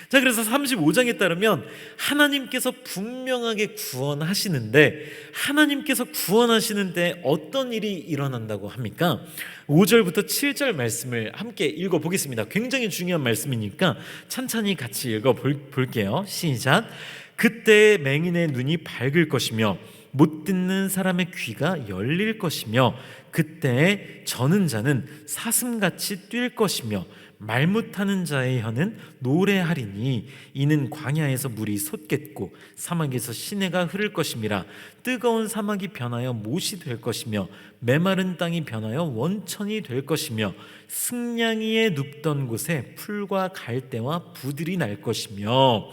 자, 그래서 35장에 따르면 하나님께서 분명하게 구원하시는데, 하나님께서 구원하시는데 어떤 일이 일어난다고 합니까? 5절부터 7절 말씀을 함께 읽어보겠습니다. 굉장히 중요한 말씀이니까 찬찬히 같이 읽어볼게요. 시작. 그때 맹인의 눈이 밝을 것이며 못 듣는 사람의 귀가 열릴 것이며 그때 저는 자는 사슴같이 뛸 것이며 말 못하는 자의 혀는 노래하리니 이는 광야에서 물이 솟겠고 사막에서 시내가 흐를 것임이라. 뜨거운 사막이 변하여 못이 될 것이며 메마른 땅이 변하여 원천이 될 것이며 승냥이에 눕던 곳에 풀과 갈대와 부들이 날 것이며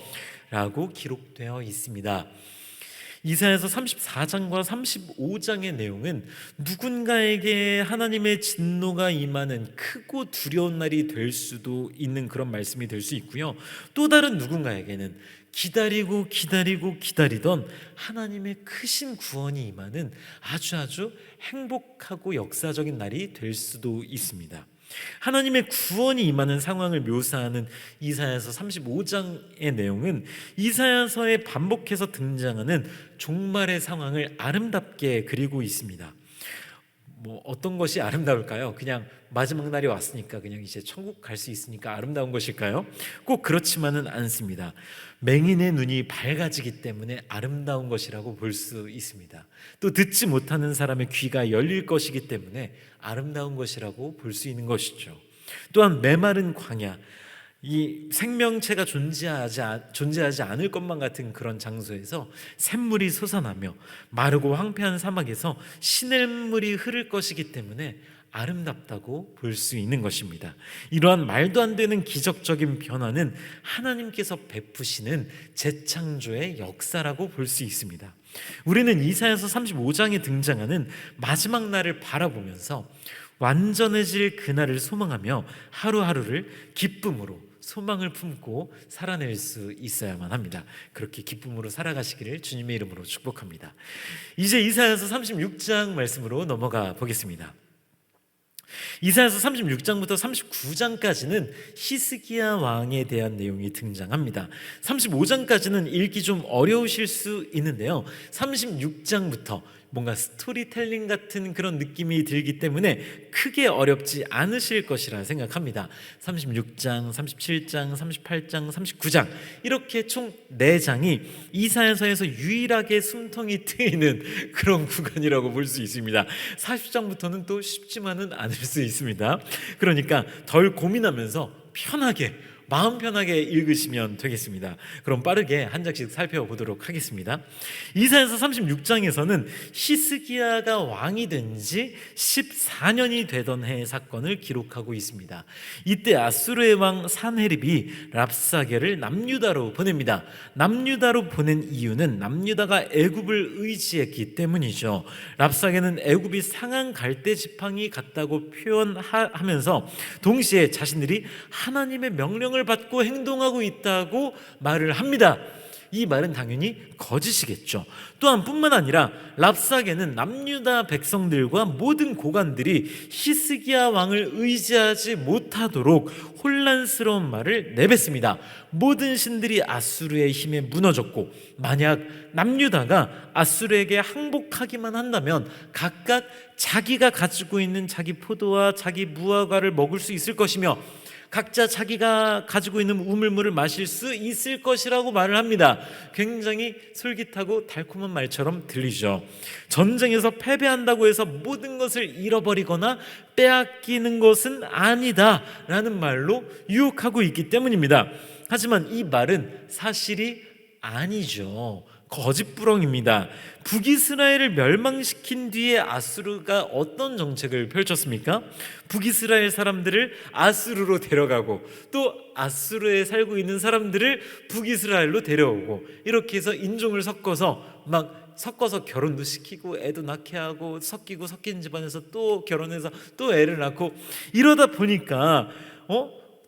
라고 기록되어 있습니다. 이사야서 34장과 35장의 내용은 누군가에게 하나님의 진노가 임하는 크고 두려운 날이 될 수도 있는 그런 말씀이 될 수 있고요, 또 다른 누군가에게는 기다리던 하나님의 크신 구원이 임하는 아주 행복하고 역사적인 날이 될 수도 있습니다. 하나님의 구원이 임하는 상황을 묘사하는 이사야서 35장의 내용은 이사야서에 반복해서 등장하는 종말의 상황을 아름답게 그리고 있습니다. 어떤 것이 아름다울까요? 그냥 마지막 날이 왔으니까 그냥 이제 천국 갈 수 있으니까 아름다운 것일까요? 꼭 그렇지만은 않습니다. 맹인의 눈이 밝아지기 때문에 아름다운 것이라고 볼 수 있습니다. 또 듣지 못하는 사람의 귀가 열릴 것이기 때문에 아름다운 것이라고 볼 수 있는 것이죠. 또한 메마른 광야, 이 생명체가 존재하지 않을 것만 같은 그런 장소에서 샘물이 솟아나며 마르고 황폐한 사막에서 시냇물이 흐를 것이기 때문에 아름답다고 볼 수 있는 것입니다. 이러한 말도 안 되는 기적적인 변화는 하나님께서 베푸시는 재창조의 역사라고 볼 수 있습니다. 우리는 이사야서 35장에 등장하는 마지막 날을 바라보면서 완전해질 그날을 소망하며 하루하루를 기쁨으로 소망을 품고 살아낼 수 있어야만 합니다. 그렇게 기쁨으로 살아가시기를 주님의 이름으로 축복합니다. 이제 이사야서 36장 말씀으로 넘어가 보겠습니다. 이사야서 36장부터 39장까지는 히스기야 왕에 대한 내용이 등장합니다. 35장까지는 읽기 좀 어려우실 수 있는데요, 36장부터 뭔가 스토리텔링 같은 그런 느낌이 들기 때문에 크게 어렵지 않으실 것이라 생각합니다. 36장, 37장, 38장, 39장 이렇게 총 4장이 이사야서에서 유일하게 숨통이 트이는 그런 구간이라고 볼 수 있습니다. 40장부터는 또 쉽지만은 않을 수 있습니다. 그러니까 덜 고민하면서 마음 편하게 읽으시면 되겠습니다. 그럼 빠르게 한 장씩 살펴보도록 하겠습니다. 이사야서 36장에서는 히스기야가 왕이 된 지 14년이 되던 해의 사건을 기록하고 있습니다. 이때 아수르의 왕 산헤립이 랍사게를 남유다로 보냅니다. 남유다로 보낸 이유는 남유다가 애굽을 의지했기 때문이죠. 랍사게는 애굽이 상한 갈대 지팡이 같다고 표현하면서 동시에 자신들이 하나님의 명령을 받고 행동하고 있다고 말을 합니다. 이 말은 당연히 거짓이겠죠. 또한 뿐만 아니라 랍사게는 남유다 백성들과 모든 고관들이 히스기야 왕을 의지하지 못하도록 혼란스러운 말을 내뱉습니다. 모든 신들이 아수르의 힘에 무너졌고 만약 남유다가 아수르에게 항복하기만 한다면 각각 자기가 가지고 있는 자기 포도와 자기 무화과를 먹을 수 있을 것이며 각자 자기가 가지고 있는 우물물을 마실 수 있을 것이라고 말을 합니다. 굉장히 솔깃하고 달콤한 말처럼 들리죠. 전쟁에서 패배한다고 해서 모든 것을 잃어버리거나 빼앗기는 것은 아니다라는 말로 유혹하고 있기 때문입니다. 하지만 이 말은 사실이 아니죠. 거짓부렁입니다. 북이스라엘을 멸망시킨 뒤에 아수르가 어떤 정책을 펼쳤습니까? 북이스라엘 사람들을 아수르로 데려가고 또 아수르에 살고 있는 사람들을 북이스라엘로 데려오고 이렇게 해서 인종을 섞어서 결혼도 시키고 애도 낳게 하고 섞인 집안에서 또 결혼해서 또 애를 낳고 이러다 보니까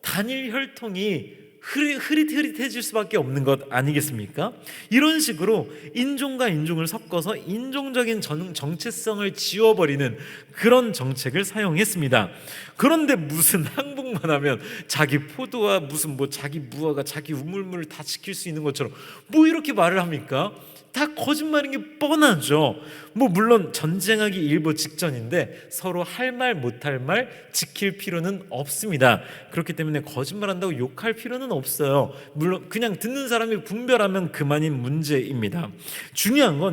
단일 혈통이 흐릿흐릿해질 수밖에 없는 것 아니겠습니까? 이런 식으로 인종과 인종을 섞어서 인종적인 정체성을 지워버리는 그런 정책을 사용했습니다. 그런데 무슨 항복만 하면 자기 포도와 자기 무화과 자기 우물물을 다 지킬 수 있는 것처럼 이렇게 말을 합니까? 다 거짓말인 게 뻔하죠. 물론 전쟁하기 일보 직전인데 서로 할 말 못할 말 지킬 필요는 없습니다. 그렇기 때문에 거짓말한다고 욕할 필요는 없어요. 물론 그냥 듣는 사람이 분별하면 그만인 문제입니다.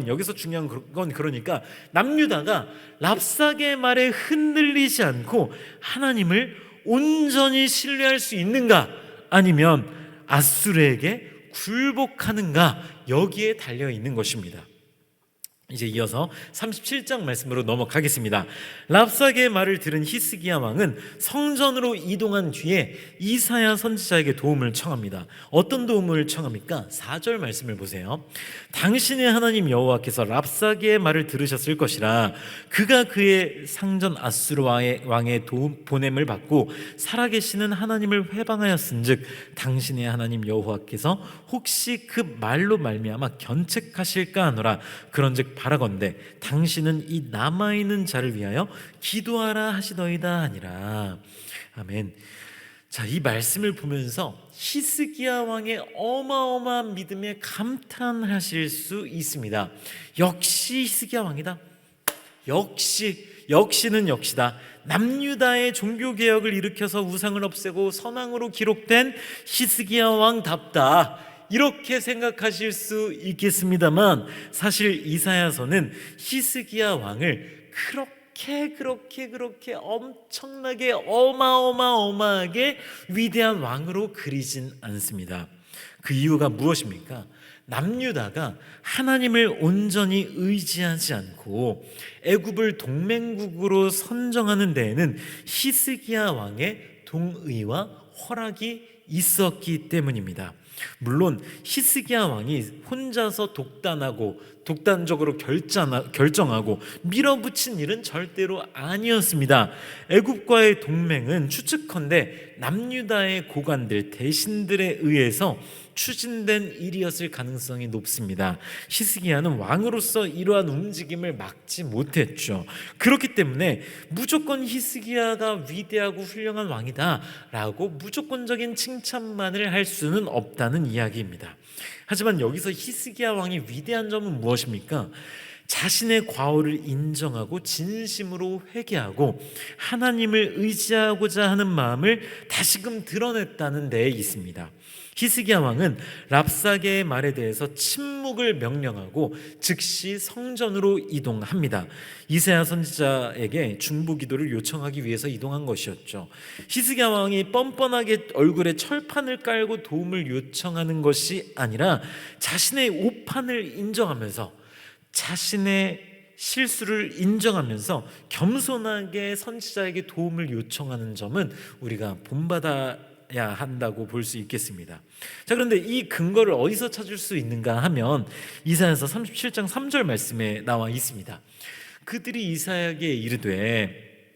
여기서 중요한 건 그러니까 남유다가 랍사게의 말에 흔들리지 않고 하나님을 온전히 신뢰할 수 있는가, 아니면 아수르에게 굴복하는가, 여기에 달려 있는 것입니다. 이제 이어서 37장 말씀으로 넘어가겠습니다. 랍사게의 말을 들은 히스기야 왕은 성전으로 이동한 뒤에 이사야 선지자에게 도움을 청합니다. 어떤 도움을 청합니까? 4절 말씀을 보세요. 당신의 하나님 여호와께서 랍사게의 말을 들으셨을 것이라. 그가 그의 상전 아수르 왕의 보냄을 받고 살아계시는 하나님을 회방하였은즉 당신의 하나님 여호와께서 혹시 그 말로 말미암아 견책하실까 하노라. 그런즉 바라건대 당신은 이 남아있는 자를 위하여 기도하라 하시더이다 하니라. 아멘. 자, 이 말씀을 보면서 히스기야 왕의 어마어마한 믿음에 감탄하실 수 있습니다. 역시 히스기야 왕이다. 역시는 역시다. 남유다의 종교개혁을 일으켜서 우상을 없애고 선왕으로 기록된 히스기야 왕답다, 이렇게 생각하실 수 있겠습니다만, 사실 이사야서는 히스기야 왕을 그렇게 엄청나게 어마어마하게 위대한 왕으로 그리진 않습니다. 그 이유가 무엇입니까? 남유다가 하나님을 온전히 의지하지 않고 애굽을 동맹국으로 선정하는 데에는 히스기야 왕의 동의와 허락이 있었기 때문입니다. 물론 히스기야 왕이 혼자서 독단적으로 결정하고 밀어붙인 일은 절대로 아니었습니다. 애굽과의 동맹은 추측컨대 남유다의 고관들, 대신들에 의해서 추진된 일이었을 가능성이 높습니다. 히스기야는 왕으로서 이러한 움직임을 막지 못했죠. 그렇기 때문에 무조건 히스기야가 위대하고 훌륭한 왕이다 라고 무조건적인 칭찬만을 할 수는 없다는 이야기입니다. 하지만 여기서 히스기야 왕이 위대한 점은 무엇입니까? 자신의 과오를 인정하고 진심으로 회개하고 하나님을 의지하고자 하는 마음을 다시금 드러냈다는 데에 있습니다. 히스기야 왕은 랍사게의 말에 대해서 침묵을 명령하고 즉시 성전으로 이동합니다. 이사야 선지자에게 중보 기도를 요청하기 위해서 이동한 것이었죠. 히스기야 왕이 뻔뻔하게 얼굴에 철판을 깔고 도움을 요청하는 것이 아니라 자신의 오판을 인정하면서, 자신의 실수를 인정하면서 겸손하게 선지자에게 도움을 요청하는 점은 우리가 본받아야 한다고 볼 수 있겠습니다. 자, 그런데 이 근거를 어디서 찾을 수 있는가 하면 이사야서 37장 3절 말씀에 나와 있습니다. 그들이 이사야에게 이르되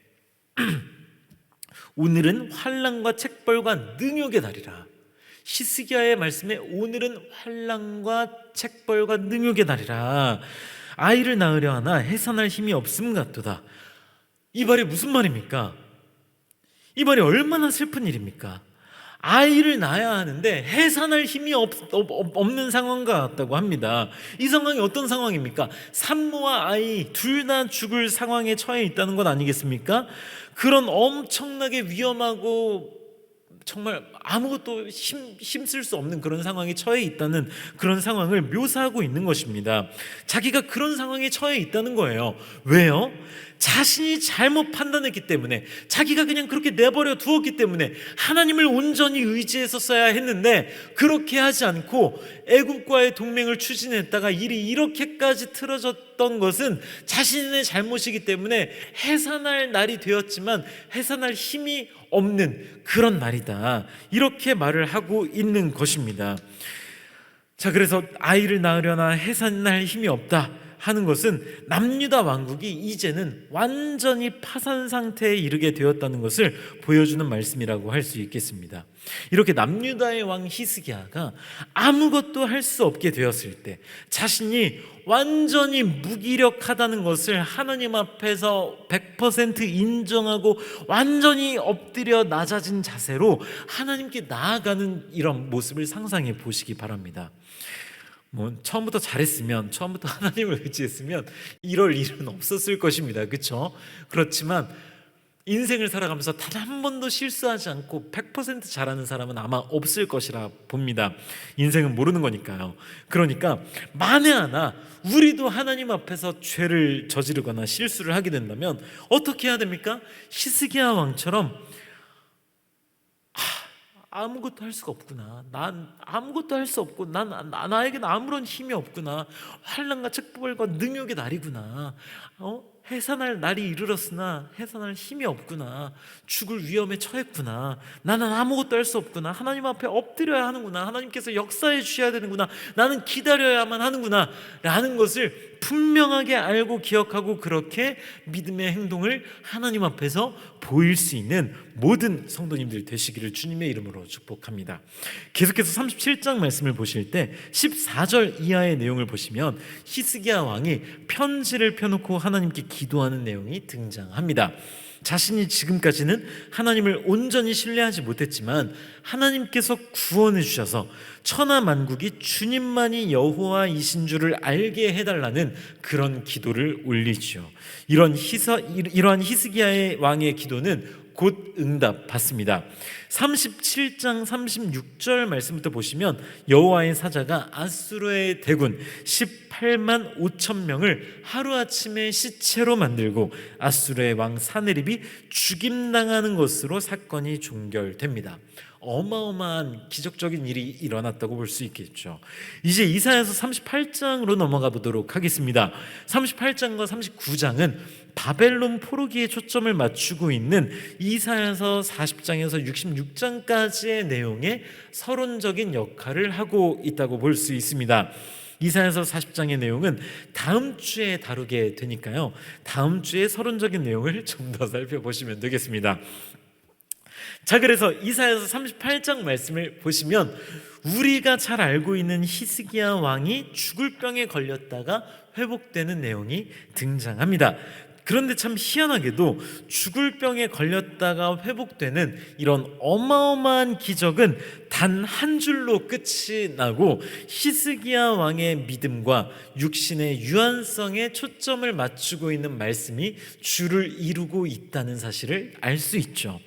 오늘은 환난과 책벌과 능욕의 날이라. 히스기야의 말씀에 오늘은 환난과 책벌과 능욕의 날이라. 아이를 낳으려 하나 해산할 힘이 없음 같도다. 이 말이 무슨 말입니까? 이 말이 얼마나 슬픈 일입니까? 아이를 낳아야 하는데 해산할 힘이 없는 상황과 같다고 합니다. 이 상황이 어떤 상황입니까? 산모와 아이 둘 다 죽을 상황에 처해 있다는 것 아니겠습니까? 그런 엄청나게 위험하고 정말 아무것도 힘쓸 수 없는 그런 상황에 처해 있다는 그런 상황을 묘사하고 있는 것입니다. 자기가 그런 상황에 처해 있다는 거예요. 왜요? 자신이 잘못 판단했기 때문에, 자기가 그냥 그렇게 내버려 두었기 때문에 하나님을 온전히 의지했었어야 했는데 그렇게 하지 않고 애굽과의 동맹을 추진했다가 일이 이렇게까지 틀어졌던 것은 자신의 잘못이기 때문에 해산할 날이 되었지만 해산할 힘이 없는 그런 날이다, 이렇게 말을 하고 있는 것입니다. 자, 그래서 아이를 낳으려나 해산할 힘이 없다 하는 것은 남유다 왕국이 이제는 완전히 파산 상태에 이르게 되었다는 것을 보여주는 말씀이라고 할 수 있겠습니다. 이렇게 남유다의 왕 히스기야가 아무것도 할 수 없게 되었을 때, 자신이 완전히 무기력하다는 것을 하나님 앞에서 100% 인정하고 완전히 엎드려 낮아진 자세로 하나님께 나아가는 이런 모습을 상상해 보시기 바랍니다. 처음부터 잘했으면, 처음부터 하나님을 의지했으면 이럴 일은 없었을 것입니다. 그렇죠? 그렇지만 인생을 살아가면서 단 한 번도 실수하지 않고 100% 잘하는 사람은 아마 없을 것이라 봅니다. 인생은 모르는 거니까요. 그러니까 만에 하나 우리도 하나님 앞에서 죄를 저지르거나 실수를 하게 된다면 어떻게 해야 됩니까? 히스기야 왕처럼 아무것도 할 수가 없구나, 난 아무것도 할 수 없고 나에게는 아무런 힘이 없구나, 환난과 책벌과 능욕의 날이구나, 해산할 날이 이르렀으나 해산할 힘이 없구나, 죽을 위험에 처했구나, 나는 아무것도 할 수 없구나, 하나님 앞에 엎드려야 하는구나, 하나님께서 역사해 주셔야 되는구나, 나는 기다려야만 하는구나 라는 것을 분명하게 알고 기억하고 그렇게 믿음의 행동을 하나님 앞에서 보일 수 있는 모든 성도님들 되시기를 주님의 이름으로 축복합니다. 계속해서 37장 말씀을 보실 때 14절 이하의 내용을 보시면 히스기야 왕이 편지를 펴놓고 하나님께 기도하는 내용이 등장합니다. 자신이 지금까지는 하나님을 온전히 신뢰하지 못했지만 하나님께서 구원해 주셔서 천하 만국이 주님만이 여호와이신 줄을 알게 해달라는 그런 기도를 올리죠. 이러한 히스기야의 왕의 기도는 곧 응답받습니다. 37장 36절 말씀부터 보시면 여호와의 사자가 아수르의 대군 18만 5천 명을 하루아침에 시체로 만들고 아수르의 왕 사네립이 죽임당하는 것으로 사건이 종결됩니다. 어마어마한 기적적인 일이 일어났다고 볼 수 있겠죠. 이제 이사야서 38장으로 넘어가 보도록 하겠습니다. 38장과 39장은 바벨론 포로기에 초점을 맞추고 있는 이사야서 40장에서 66장까지의 내용에 서론적인 역할을 하고 있다고 볼 수 있습니다. 이사야서 40장의 내용은 다음 주에 다루게 되니까요, 다음 주에 서론적인 내용을 좀 더 살펴보시면 되겠습니다. 자, 그래서 이사야서 38장 말씀을 보시면 우리가 잘 알고 있는 히스기야 왕이 죽을 병에 걸렸다가 회복되는 내용이 등장합니다. 그런데 참 희한하게도 죽을 병에 걸렸다가 회복되는 이런 어마어마한 기적은 단 한 줄로 끝이 나고 히스기야 왕의 믿음과 육신의 유한성에 초점을 맞추고 있는 말씀이 주를 이루고 있다는 사실을 알 수 있죠.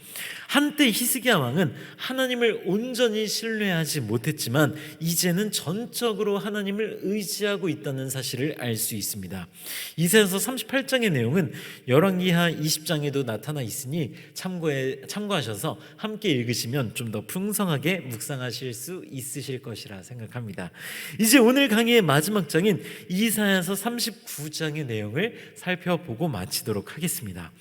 한때 히스기야 왕은 하나님을 온전히 신뢰하지 못했지만 이제는 전적으로 하나님을 의지하고 있다는 사실을 알 수 있습니다. 이사야서 38장의 내용은 열왕기하 20장에도 나타나 있으니 참고하셔서 함께 읽으시면 좀 더 풍성하게 묵상하실 수 있으실 것이라 생각합니다. 이제 오늘 강의의 마지막 장인 이사야서 39장의 내용을 살펴보고 마치도록 하겠습니다.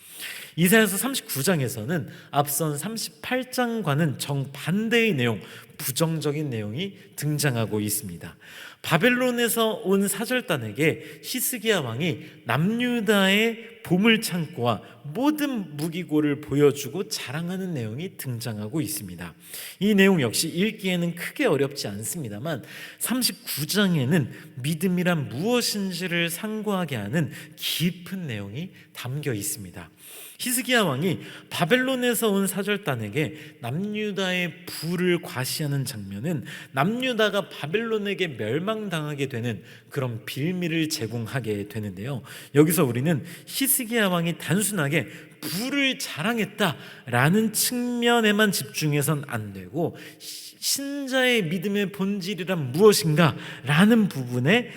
이사야서 39장에서는 앞선 38장과는 정반대의 내용, 부정적인 내용이 등장하고 있습니다. 바벨론에서 온 사절단에게 히스기야 왕이 남유다의 보물창고와 모든 무기고를 보여주고 자랑하는 내용이 등장하고 있습니다. 이 내용 역시 읽기에는 크게 어렵지 않습니다만 39장에는 믿음이란 무엇인지를 상고하게 하는 깊은 내용이 담겨 있습니다. 히스기야 왕이 바벨론에서 온 사절단에게 남유다의 부를 과시하는 장면은 남유다가 바벨론에게 멸망당하게 되는 그런 빌미를 제공하게 되는데요, 여기서 우리는 히스기야 왕이 단순하게 부를 자랑했다라는 측면에만 집중해서는 안 되고 신자의 믿음의 본질이란 무엇인가 라는 부분에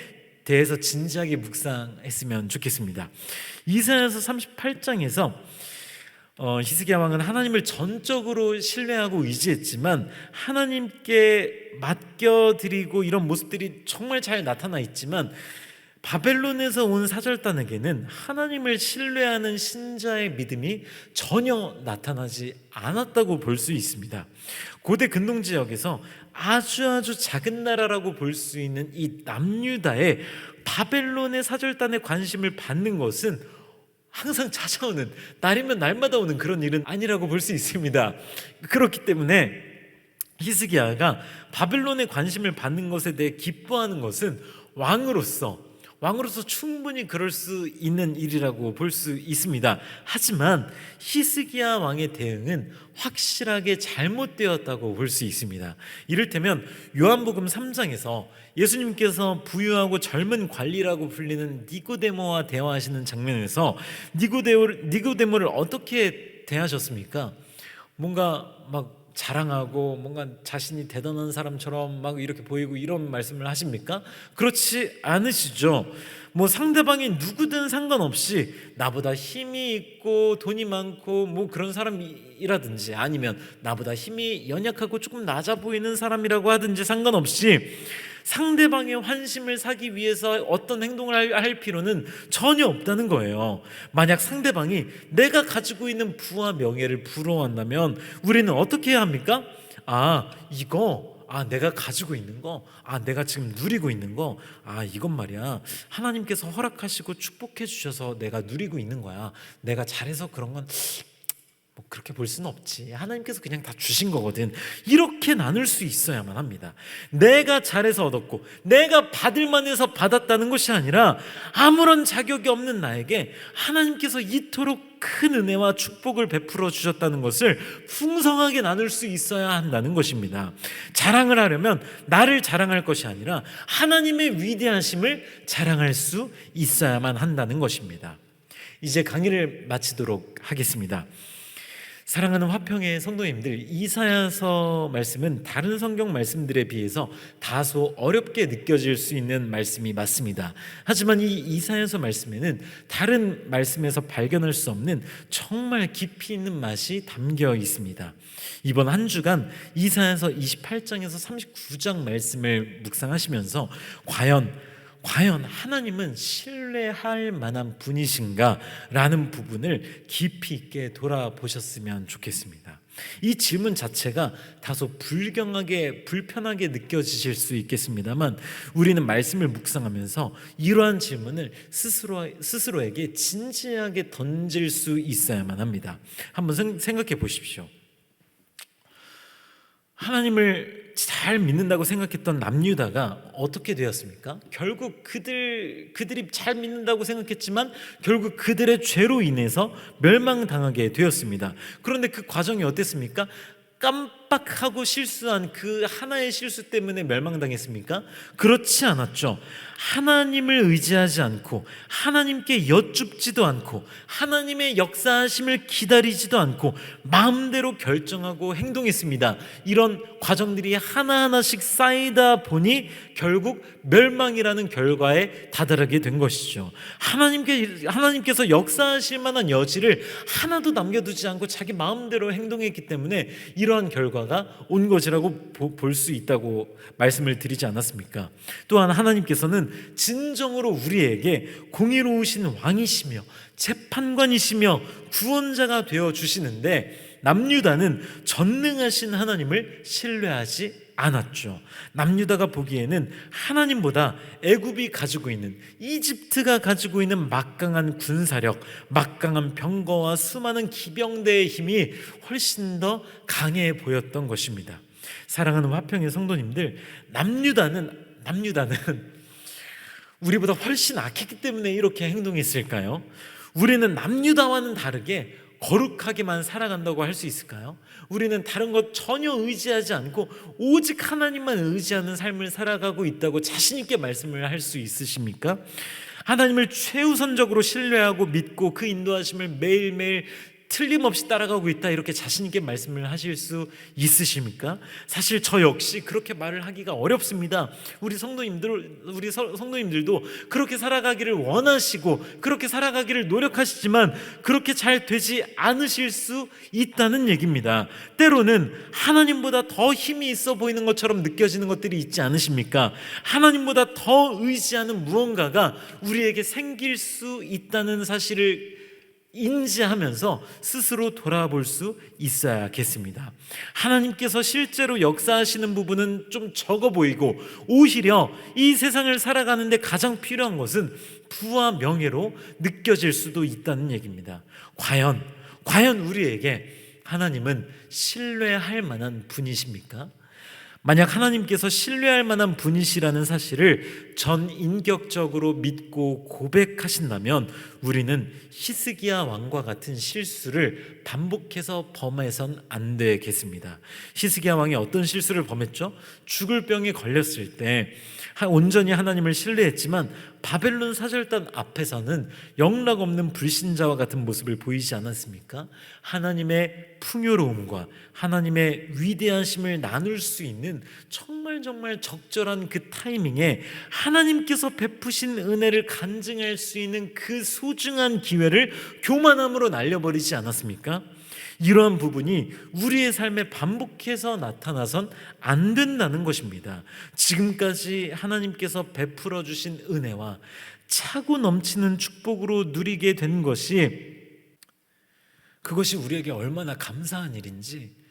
대해서 진지하게 묵상했으면 좋겠습니다. 이사야서 38장에서 히스기야 왕은 하나님을 전적으로 신뢰하고 의지했지만 하나님께 맡겨드리고 이런 모습들이 정말 잘 나타나 있지만 바벨론에서 온 사절단에게는 하나님을 신뢰하는 신자의 믿음이 전혀 나타나지 않았다고 볼 수 있습니다. 고대 근동 지역에서 아주 작은 나라라고 볼 수 있는 이 남유다에 바벨론의 사절단의 관심을 받는 것은 항상 찾아오는, 날이면 날마다 오는 그런 일은 아니라고 볼 수 있습니다. 그렇기 때문에 히스기야가 바벨론의 관심을 받는 것에 대해 기뻐하는 것은 왕으로서 충분히 그럴 수 있는 일이라고 볼 수 있습니다. 하지만 히스기야 왕의 대응은 확실하게 잘못되었다고 볼 수 있습니다. 이를테면 요한복음 3장에서 예수님께서 부유하고 젊은 관리라고 불리는 니고데모와 대화하시는 장면에서 니고데모를 어떻게 대하셨습니까? 뭔가 막 자랑하고 뭔가 자신이 대단한 사람처럼 막 이렇게 보이고 이런 말씀을 하십니까? 그렇지 않으시죠. 뭐 상대방이 누구든 상관없이 나보다 힘이 있고 돈이 많고 뭐 그런 사람이라든지 아니면 나보다 힘이 연약하고 조금 낮아 보이는 사람이라고 하든지 상관없이 상대방의 환심을 사기 위해서 어떤 행동을 할 필요는 전혀 없다는 거예요. 만약 상대방이 내가 가지고 있는 부와 명예를 부러워한다면 우리는 어떻게 해야 합니까? 내가 가지고 있는 거, 내가 지금 누리고 있는 거, 이건 말이야 하나님께서 허락하시고 축복해 주셔서 내가 누리고 있는 거야. 내가 잘해서 그런 건 뭐 그렇게 볼 수는 없지. 하나님께서 그냥 다 주신 거거든. 이렇게 나눌 수 있어야만 합니다. 내가 잘해서 얻었고 내가 받을 만해서 받았다는 것이 아니라 아무런 자격이 없는 나에게 하나님께서 이토록 큰 은혜와 축복을 베풀어 주셨다는 것을 풍성하게 나눌 수 있어야 한다는 것입니다. 자랑을 하려면 나를 자랑할 것이 아니라 하나님의 위대하심을 자랑할 수 있어야만 한다는 것입니다. 이제 강의를 마치도록 하겠습니다. 사랑하는 화평의 성도님들, 이사야서 말씀은 다른 성경 말씀들에 비해서 다소 어렵게 느껴질 수 있는 말씀이 맞습니다. 하지만 이 이사야서 말씀에는 다른 말씀에서 발견할 수 없는 정말 깊이 있는 맛이 담겨 있습니다. 이번 한 주간 이사야서 28장에서 39장 말씀을 묵상하시면서 과연 하나님은 신뢰할 만한 분이신가? 라는 부분을 깊이 있게 돌아보셨으면 좋겠습니다. 이 질문 자체가 다소 불편하게 느껴지실 수 있겠습니다만 우리는 말씀을 묵상하면서 이러한 질문을 스스로에게 진지하게 던질 수 있어야만 합니다. 한번 생각해 보십시오. 하나님을 잘 믿는다고 생각했던 남유다가 어떻게 되었습니까? 결국 그들이 잘 믿는다고 생각했지만 결국 그들의 죄로 인해서 멸망당하게 되었습니다. 그런데 그 과정이 어땠습니까? 깜빡하고 실수한 그 하나의 실수 때문에 멸망당했습니까? 그렇지 않았죠. 하나님을 의지하지 않고 하나님께 여쭙지도 않고 하나님의 역사하심을 기다리지도 않고 마음대로 결정하고 행동했습니다. 이런 과정들이 하나하나씩 쌓이다 보니 결국 멸망이라는 결과에 다다르게 된 것이죠. 하나님께서 역사하실 만한 여지를 하나도 남겨두지 않고 자기 마음대로 행동했기 때문에 이러한 결과가 온 것이라고 볼 수 있다고 말씀을 드리지 않았습니까? 또한 하나님께서는 진정으로 우리에게 공의로우신 왕이시며 재판관이시며 구원자가 되어 주시는데 남유다는 전능하신 하나님을 신뢰하지 않았죠. 남유다가 보기에는 하나님보다 애굽이 가지고 있는, 이집트가 가지고 있는 막강한 군사력, 막강한 병거와 수많은 기병대의 힘이 훨씬 더 강해 보였던 것입니다. 사랑하는 화평의 성도님들, 남유다는 우리보다 훨씬 악했기 때문에 이렇게 행동했을까요? 우리는 남유다와는 다르게 거룩하게만 살아간다고 할 수 있을까요? 우리는 다른 것 전혀 의지하지 않고 오직 하나님만 의지하는 삶을 살아가고 있다고 자신 있게 말씀을 할 수 있으십니까? 하나님을 최우선적으로 신뢰하고 믿고 그 인도하심을 매일매일 틀림없이 따라가고 있다, 이렇게 자신 있게 말씀을 하실 수 있으십니까? 사실 저 역시 그렇게 말을 하기가 어렵습니다. 우리 성도님들도 그렇게 살아가기를 원하시고 그렇게 살아가기를 노력하시지만 그렇게 잘 되지 않으실 수 있다는 얘기입니다. 때로는 하나님보다 더 힘이 있어 보이는 것처럼 느껴지는 것들이 있지 않으십니까? 하나님보다 더 의지하는 무언가가 우리에게 생길 수 있다는 사실을 인지하면서 스스로 돌아볼 수 있어야겠습니다. 하나님께서 실제로 역사하시는 부분은 좀 적어 보이고 오히려 이 세상을 살아가는데 가장 필요한 것은 부와 명예로 느껴질 수도 있다는 얘기입니다. 과연 우리에게 하나님은 신뢰할 만한 분이십니까? 만약 하나님께서 신뢰할 만한 분이시라는 사실을 전인격적으로 믿고 고백하신다면 우리는 히스기야 왕과 같은 실수를 반복해서 범해선 안 되겠습니다. 히스기야 왕이 어떤 실수를 범했죠? 죽을 병에 걸렸을 때 온전히 하나님을 신뢰했지만 바벨론 사절단 앞에서는 영락없는 불신자와 같은 모습을 보이지 않았습니까? 하나님의 풍요로움과 하나님의 위대하심을 나눌 수 있는 정말 적절한 그 타이밍에 하나님께서 베푸신 은혜를 간증할 수 있는 그 소중한 기회를 교만함으로 날려버리지 않았습니까? 이러한 부분이 우리의 삶에 반복해서 나타나선 안 된다는 것입니다. 지금까지 하나님께서 베풀어 주신 은혜와 차고 넘치는 축복으로 누리게 된 그것이 우리에게 얼마나 감사한 일인지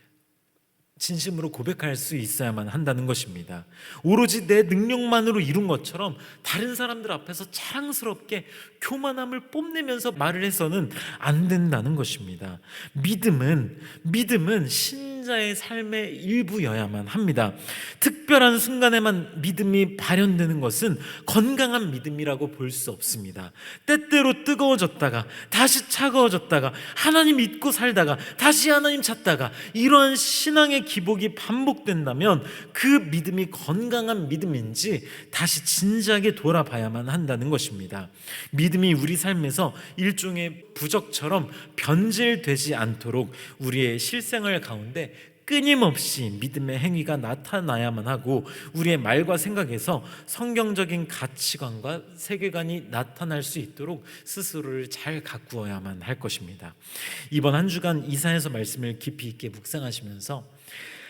진심으로 고백할 수 있어야만 한다는 것입니다. 오로지 내 능력만으로 이룬 것처럼 다른 사람들 앞에서 자랑스럽게 교만함을 뽐내면서 말을 해서는 안 된다는 것입니다. 믿음은 신자의 삶의 일부여야만 합니다. 특별한 순간에만 믿음이 발현되는 것은 건강한 믿음이라고 볼 수 없습니다. 때때로 뜨거워졌다가 다시 차가워졌다가 하나님 잊고 살다가 다시 하나님 찾다가 이러한 신앙의 기복이 반복된다면 그 믿음이 건강한 믿음인지 다시 진지하게 돌아봐야만 한다는 것입니다. 믿음이 우리 삶에서 일종의 부적처럼 변질되지 않도록 우리의 실생활 가운데 끊임없이 믿음의 행위가 나타나야만 하고 우리의 말과 생각에서 성경적인 가치관과 세계관이 나타날 수 있도록 스스로를 잘 가꾸어야만 할 것입니다. 이번 한 주간 이사야서 말씀을 깊이 있게 묵상하시면서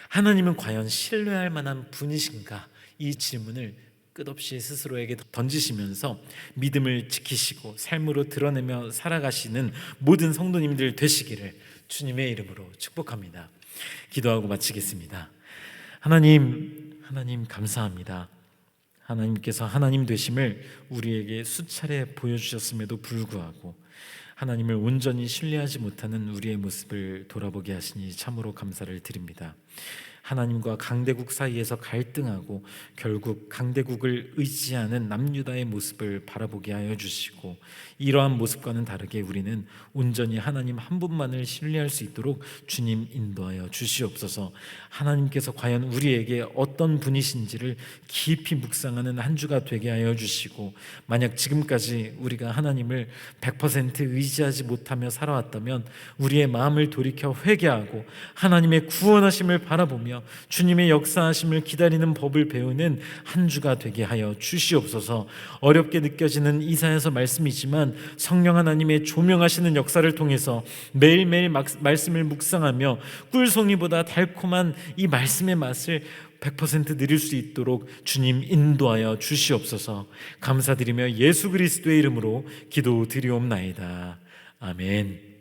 하나님은 과연 신뢰할 만한 분이신가? 이 질문을 끝없이 스스로에게 던지시면서 믿음을 지키시고 삶으로 드러내며 살아가시는 모든 성도님들 되시기를 주님의 이름으로 축복합니다. 기도하고 마치겠습니다. 하나님 감사합니다. 하나님께서 하나님 되심을 우리에게 수차례 보여주셨음에도 불구하고 하나님을 온전히 신뢰하지 못하는 우리의 모습을 돌아보게 하시니 참으로 감사를 드립니다. 하나님과 강대국 사이에서 갈등하고 결국 강대국을 의지하는 남유다의 모습을 바라보게 하여 주시고 이러한 모습과는 다르게 우리는 온전히 하나님 한 분만을 신뢰할 수 있도록 주님 인도하여 주시옵소서. 하나님께서 과연 우리에게 어떤 분이신지를 깊이 묵상하는 한 주가 되게 하여 주시고 만약 지금까지 우리가 하나님을 100% 의지하지 못하며 살아왔다면 우리의 마음을 돌이켜 회개하고 하나님의 구원하심을 바라보며 주님의 역사하심을 기다리는 법을 배우는 한 주가 되게 하여 주시옵소서. 어렵게 느껴지는 이사야서 말씀이지만 성령 하나님의 조명하시는 역사를 통해서 매일매일 말씀을 묵상하며 꿀송이보다 달콤한 이 말씀의 맛을 100% 누릴 수 있도록 주님 인도하여 주시옵소서. 감사드리며 예수 그리스도의 이름으로 기도드리옵나이다. 아멘.